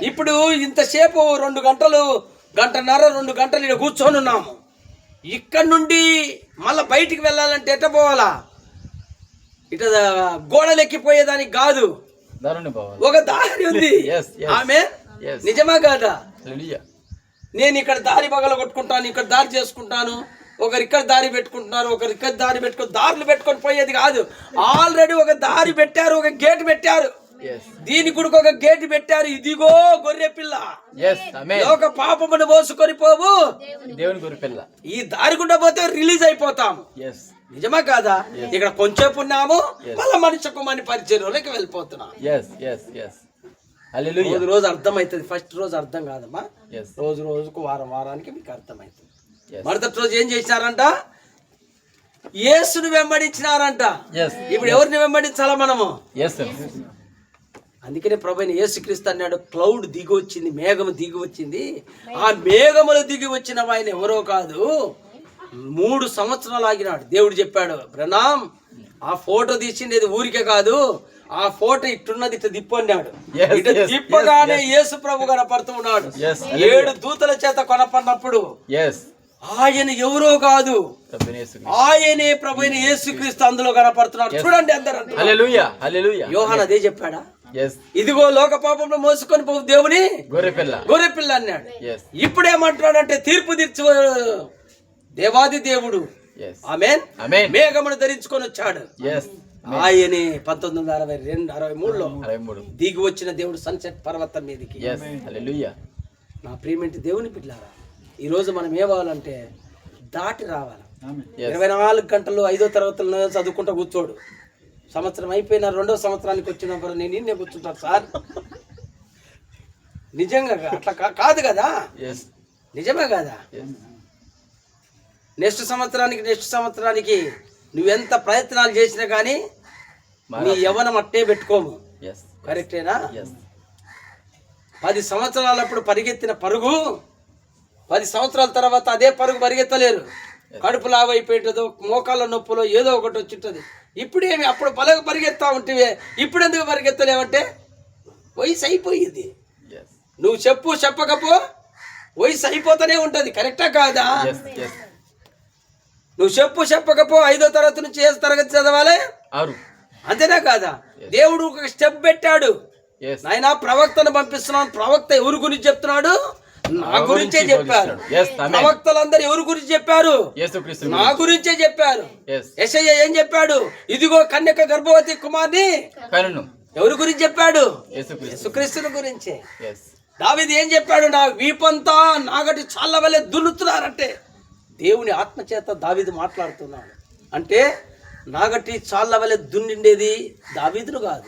Speaker 1: ఇప్పుడు ఇంతసేపు 2 గంటలు, గంటన్నర 2 గంటలు ఇక్కడ కూర్చొని ఉన్నాము. ఇక్కడ నుండి మళ్ళా బయటికి వెళ్ళాలంటే ఎట్ట పోవాలా? ఇట గోడలు ఎక్కిపోయేదానికి కాదు, ఒక దారి ఉంది. ఆమె నిజమా కాదా? నేను ఇక్కడ దారి పగల కొట్టుకుంటాను, ఇక్కడ దారి చేసుకుంటాను, ఒకరు ఇక్కడ దారి పెట్టుకుంటున్నారు, ఒకరు ఇక్కడ దారి పెట్టుకుని దారులు పెట్టుకొని పోయేది కాదు. ఆల్రెడీ ఒక దారి పెట్టారు, ఒక గేట్ పెట్టారు, దీని కూడా ఒక గేట్ పెట్టారు. ఇదిగో గొర్రె పిల్ల, ఒక పాపమును మోసుకొని పోవు
Speaker 2: దేవుని గొర్రె పిల్ల.
Speaker 1: ఈ దారి గుండా పోతే రిలీజ్ అయిపోతాము. నిజమా కాదా? ఇక్కడ కొంచెం ఉన్నాము, మళ్ళా మనిషి కుమారుని పరిచర్యలోకి వెళ్ళిపోతున్నాం. రోజు అర్థమవుతుంది. ఫస్ట్ రోజు అర్థం కాదమ్మా, రోజు రోజుకు వారానికి మీకు అర్థమవుతుంది. మరుసటి రోజు ఏం చేసినారంట? యేసుని వెంబడించినారంట. ఇప్పుడు ఎవరిని వెంబడించాలా మనము? అందుకనే ప్రభువైన యేసుక్రీస్తు అన్నాడు, క్లౌడ్ దిగి వచ్చింది, మేఘము దిగి వచ్చింది. ఆ మేఘములు దిగి వచ్చిన ఆయన ఎవరో కాదు, 3 సంవత్సరాలు ఆగినాడు. దేవుడు చెప్పాడు, బ్రహ్నాం ఆ ఫోటో తీసిండేది ఊరికే కాదు, ఆ ఫోటో ఇట్టున్నది ఇట్లా తిప్పు అన్నాడు. ఇటు తిప్పగానే యేసు ప్రభు కనపడుతూ ఉన్నాడు. 7 దూతల చేత కొనపడినప్పుడు ఆయన ఎవరో కాదు, ఆయనే ప్రభువైన యేసుక్రీస్తు అందులో కనపడుతున్నాడు. చూడండి అందరూ.
Speaker 2: హల్లెలూయా, హల్లెలూయా.
Speaker 1: యోహాను అదే చెప్పాడా, ఇదిగో లోక పాపంలో మోసుకొని పోవు దేవుని గొర్రెపిల్ల అన్నాడు. ఇప్పుడేమంటున్నాడంటే తీర్పు తీర్చు దేవాది దేవుడు ఆమేన్ మేఘమును ధరించుకొని వచ్చాడు. ఆయనే 1963లో దిగి వచ్చిన దేవుడు సన్సెట్ పర్వతం మీదకి. నా ప్రియమైన దేవుని బిడ్డలారా, ఈ రోజు మనం ఏవాలంటే దాటి రావాలి. 24 గంటలు 5వ తరగతుల్లో చదువుకుంటూ కూర్చోడు. సంవత్సరం అయిపోయిన 2వ సంవత్సరానికి వచ్చినప్పుడు నేను ఇన్నే కూర్చుంటాను సార్. నిజంగా అట్లా కాదు కదా, నిజమే కదా. నెక్స్ట్ సంవత్సరానికి నువ్వెంత ప్రయత్నాలు చేసినా కానీ నీ యవ్వనం అట్టే పెట్టుకోము. కరెక్టేనా? 10 సంవత్సరాలప్పుడు పరిగెత్తిన పరుగు 10 సంవత్సరాల తర్వాత అదే పరుగు పరిగెత్తలేరు. కడుపు లావైపోయింటుందో, మోకాళ్ళ నొప్పులో ఏదో ఒకటి వచ్చింటుంది. ఇప్పుడేమి అప్పుడు బలగా పరిగెత్తా ఉంటే ఇప్పుడు ఎందుకు పరిగెత్తలేవంటే వయసు అయిపోయింది. నువ్వు చెప్పకపో వయసు అయిపోతూనే ఉంటుంది. కరెక్టా కాదా? నువ్వు చెప్పకపో 5వ తరగతి నుంచి 6వ తరగతి చదవాలి, అంతేనా కాదా? దేవుడు ఒక స్టెప్ పెట్టాడు. నాయన ప్రవక్తను పంపిస్తున్నాను. ప్రవక్త ఎవరి గురించి చెప్తున్నాడు? నా గురించే చెప్పారు. ప్రవక్తలందరూ ఎవరి గురించి చెప్పారు? నా గురించే చెప్పారు. యెషయా ఏం చెప్పాడు? ఇదిగో కన్యక గర్భవతి కుమార్ని ఎవరి గురించి చెప్పాడు? యేసుక్రీస్తుని గురించే. దావీదు ఏం చెప్పాడు? నా వీపంతా నాగటి చాళ్ళ వలె దున్నుతున్నారంటే దేవుని ఆత్మచేత దావీదు మాట్లాడుతున్నాడు. అంటే నాగటి చాళ్ళ వలె దున్నిండేది దావీదును కాదు,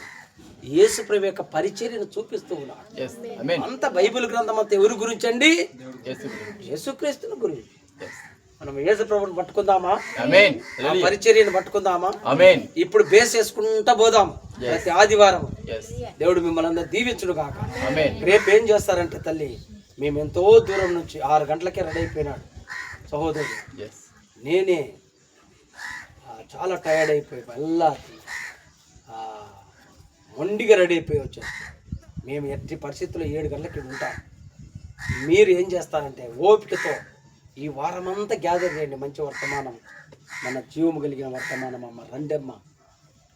Speaker 1: యేసు ప్రభు యొక్క పరిచర్యను చూపిస్తూ ఉన్నాడు. అంత బైబిల్ గ్రంథం అంతా ఎవరి గురించి అండి? యేసుక్రీస్తుని గురించి. మనం యేసు ప్రభుని పట్టుకుందామా? ఆ పరిచర్యను పట్టుకుందామా? ఇప్పుడు బేస్ వేసుకుంటా పోదాం ప్రతి ఆదివారం. దేవుడు మిమ్మల్ని అందరూ దీవించును కాక. రేపు ఏం చేస్తారంటే తల్లి, మేము ఎంతో దూరం నుంచి 6 గంటలకే రెడీ అయిపోయినాడు సహోదరుడు. నేనే చాలా టైర్డ్ అయిపోయి మళ్ళా మొండిగా రెడీ అయిపోయి వచ్చాను. మేము ఎట్టి పరిస్థితుల్లో 7 గంటలకి ఉంటాం. మీరు ఏం చేస్తారంటే ఓపికతో ఈ వారమంతా గ్యాదర్ చేయండి. మంచి వర్తమానం, మన జీవము కలిగిన వర్తమానం. అమ్మ రండమ్మ,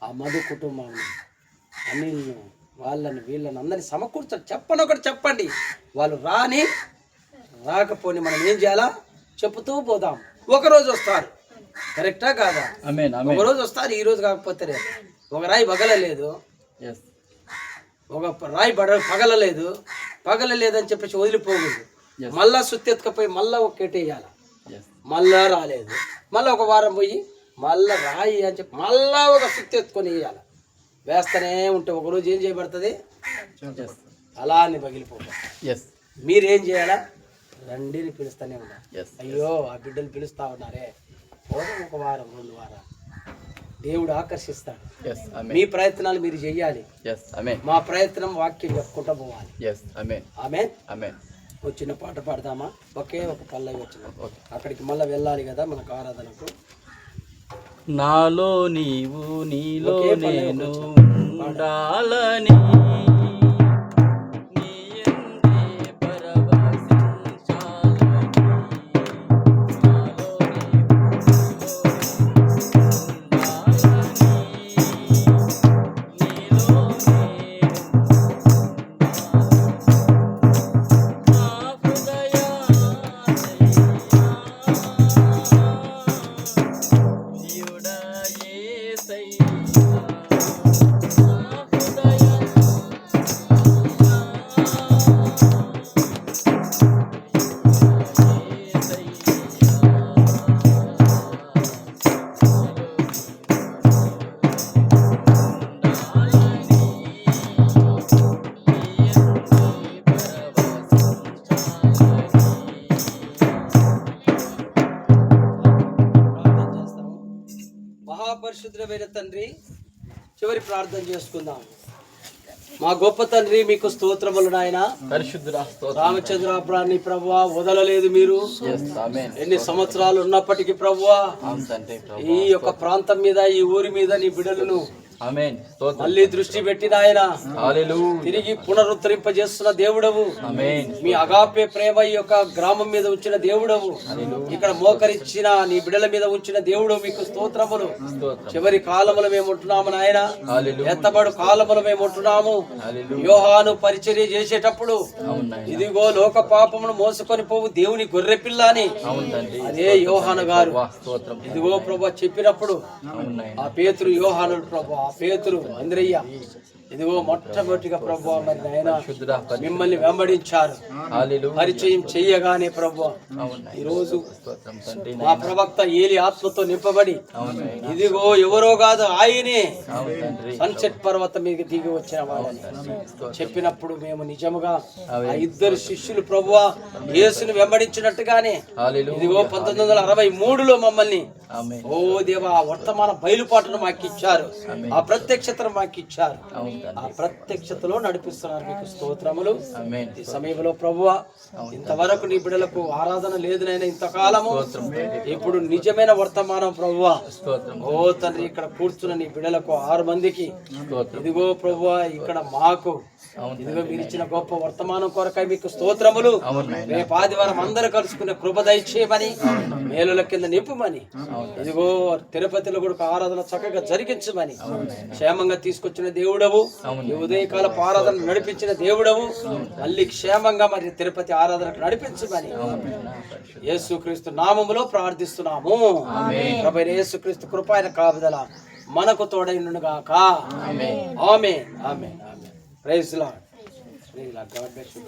Speaker 1: ఆ మధు కుటుంబం అనిల్ను వీళ్ళని అందరినీ సమకూర్చండి. చెప్పనొకటి చెప్పండి. వాళ్ళు రాకపోని మనం ఏం చేయాలా చెప్పుతూ పోదాం. ఒకరోజు వస్తారు. కరెక్టా కాదా? ఒకరోజు వస్తారు, ఈ రోజు కాకపోతే రేపు. ఒక రాయి పగలలేదు, ఒక రాయి పగలలేదని చెప్పేసి వదిలిపోకూడదు. మళ్ళా సుత్తెత్తుకపోయి మళ్ళా ఒక్కటేయాల, మళ్ళా రాలేదు, మళ్ళీ ఒక వారం పోయి మళ్ళా రాయి అని చెప్పి మళ్ళా ఒక సుత్తెత్తుకొని వేయాల. వేస్తూనే ఉంటే ఒకరోజు ఏం చేయబడుతుంది? అలా అని పగిలిపోతుంది. మీరేం చేయాలా? రండిని పిలుస్తూనే ఉన్నారు. అయ్యో ఆ బిడ్డలు పిలుస్తా ఉన్నారే, ఒక వారం 2 వారాలు దేవుడు ఆకర్షిస్తాడు. మీ ప్రయత్నాలు మీరు చెయ్యాలి. మా ప్రయత్నం వాక్యం చెప్పుకుంటూ పోవాలి. ఆమేన్. ఒక చిన్న పాట పాడదామా? ఒకే ఒక పల్లవి వచ్చిన అక్కడికి మళ్ళీ వెళ్ళాలి కదా మనకు ఆరాధనకు.
Speaker 2: నాలో నీవు నీలో నేను ఉండాలని
Speaker 1: పరిశుద్ధమైన తండ్రి, చివరి ప్రార్థన చేసుకుందాం. మా గొప్ప తండ్రి మీకు స్తోత్రములు నాయన.
Speaker 2: పరిశుద్ధుడా స్తోత్రం.
Speaker 1: రామచంద్రాపురాన్ని ప్రభువా వదలలేదు మీరు.
Speaker 2: ఆమేన్.
Speaker 1: ఎన్ని సంవత్సరాలు ఉన్నప్పటికీ ప్రభువా
Speaker 2: అవును తండ్రి ప్రభు.
Speaker 1: ఈ యొక్క ప్రాంతం మీద, ఈ ఊరి మీద నీ బిడ్డలను
Speaker 2: ఆమేన్. స్తోత్రం.
Speaker 1: మళ్ళీ దృష్టి పెట్టిన ఆయన
Speaker 2: హల్లెలూయా.
Speaker 1: తిరిగి పునరుద్ధరింపజేస్తున్న దేవుడవు.
Speaker 2: ఆమేన్.
Speaker 1: మీ అగాపే ప్రేమ ఈ యొక్క గ్రామం మీద ఉంచిన దేవుడవు. ఇక్కడ మోకరించిన నీ బిడ్డల మీద ఉంచిన దేవుడు మీకు స్తోత్రములు.
Speaker 2: స్తోత్రం.
Speaker 1: చివరి కాలములు మేము ఉంటున్నాము నాయన.
Speaker 2: హల్లెలూయా.
Speaker 1: ఎత్తబడు కాలములు మేము ఉంటున్నాము.
Speaker 2: హల్లెలూయా.
Speaker 1: యోహాను పరిచర్య చేసేటప్పుడు
Speaker 2: అవును నాయనా.
Speaker 1: ఇదిగో లోక పాపమును మోసుకొని పోవు దేవుని గొర్రె పిల్ల అని
Speaker 2: అవును తండ్రి.
Speaker 1: అదే యోహాను గారు
Speaker 2: వా స్తోత్రం.
Speaker 1: ఇదిగో ప్రభు చెప్పినప్పుడు
Speaker 2: అవును నాయనా.
Speaker 1: ఆ పేతురు యోహానుడు ప్రభు, ఆ పేతురు అంద్రయ్య ఇదిగో మొట్టమొదటిగా ప్రభు మరి నాయన
Speaker 2: పరిశుద్ధుడా
Speaker 1: మిమ్మల్ని వెంబడించారు.
Speaker 2: హల్లెలూయా.
Speaker 1: పరిచయం చెయ్యగానే ప్రభు
Speaker 2: అవును నాయనా.
Speaker 1: ఈ రోజు
Speaker 2: స్తోత్రం తండ్రి.
Speaker 1: మా ప్రవక్త ఏలి ఆత్మతో నింపబడి
Speaker 2: అవును నాయనా.
Speaker 1: ఇదిగో ఎవరో కాదు ఆయనే
Speaker 2: అవును తండ్రి.
Speaker 1: సన్సెట్ పర్వతం మీద దిగి వచ్చిన వాళ్ళని చెప్పినప్పుడు మేము నిజముగా ఆ ఇద్దరు శిష్యులు ప్రభువా యేసుని వెంబడించినట్టుగానే
Speaker 2: హల్లెలూయా.
Speaker 1: ఇదిగో 1963లో మమ్మల్ని
Speaker 2: ఆమేన్.
Speaker 1: ఓ దేవా ఆ వర్తమాన బయలుపాటును మాకు ఇచ్చారు. ఆ ప్రత్యక్షతను మాకు ఇచ్చారు.
Speaker 2: అవును
Speaker 1: ఆ
Speaker 2: తండ్రి.
Speaker 1: ప్రత్యక్షతలో నడిపిస్తున్నారు. మీకు స్తోత్రములు.
Speaker 2: ఆమేన్.
Speaker 1: ఈ సమయంలో ప్రభువా ఇంతవరకు నీ బిడ్డలకు ఆరాధన లేదు నైనా ఇంతకాలము. ఇప్పుడు నిజమైన వర్తమానం ప్రభువా.
Speaker 2: స్తోత్రం.
Speaker 1: ఓ తండ్రి ఇక్కడ కూర్చున్న నీ బిడ్డలకు 6 మందికి
Speaker 2: స్తోత్రం.
Speaker 1: ఇదిగో ప్రభువా ఇక్కడ మాకు
Speaker 2: అవును
Speaker 1: ఇదిగో మీరు ఇచ్చిన గొప్ప వర్తమానం కొరకై మీకు స్తోత్రములు.
Speaker 2: అవును నాయనా.
Speaker 1: రేపు ఆదివారం అందరూ కలుసుకునే కృప దయచేయమని మేలుల కింద నింపుమని ఇదిగో తిరుపతిలో కూడా ఆరాధన చక్కగా జరిగించమని క్షేమంగా తీసుకొచ్చిన దేవుడవు. ఈ ఉదయకాల ఆరాధన నడిపించిన దేవుడవు. మళ్ళీ క్షేమంగా మరి తిరుపతి ఆరాధనకు నడిపించమని యేసుక్రీస్తు నామములో ప్రార్థిస్తున్నాము. ప్రభువైన యేసుక్రీస్తు కృప ఆయన కాపుదల మనకు తోడైనను గాక. Amen. Amen. Amen. Praise Lord. Praise Lord. God bless you.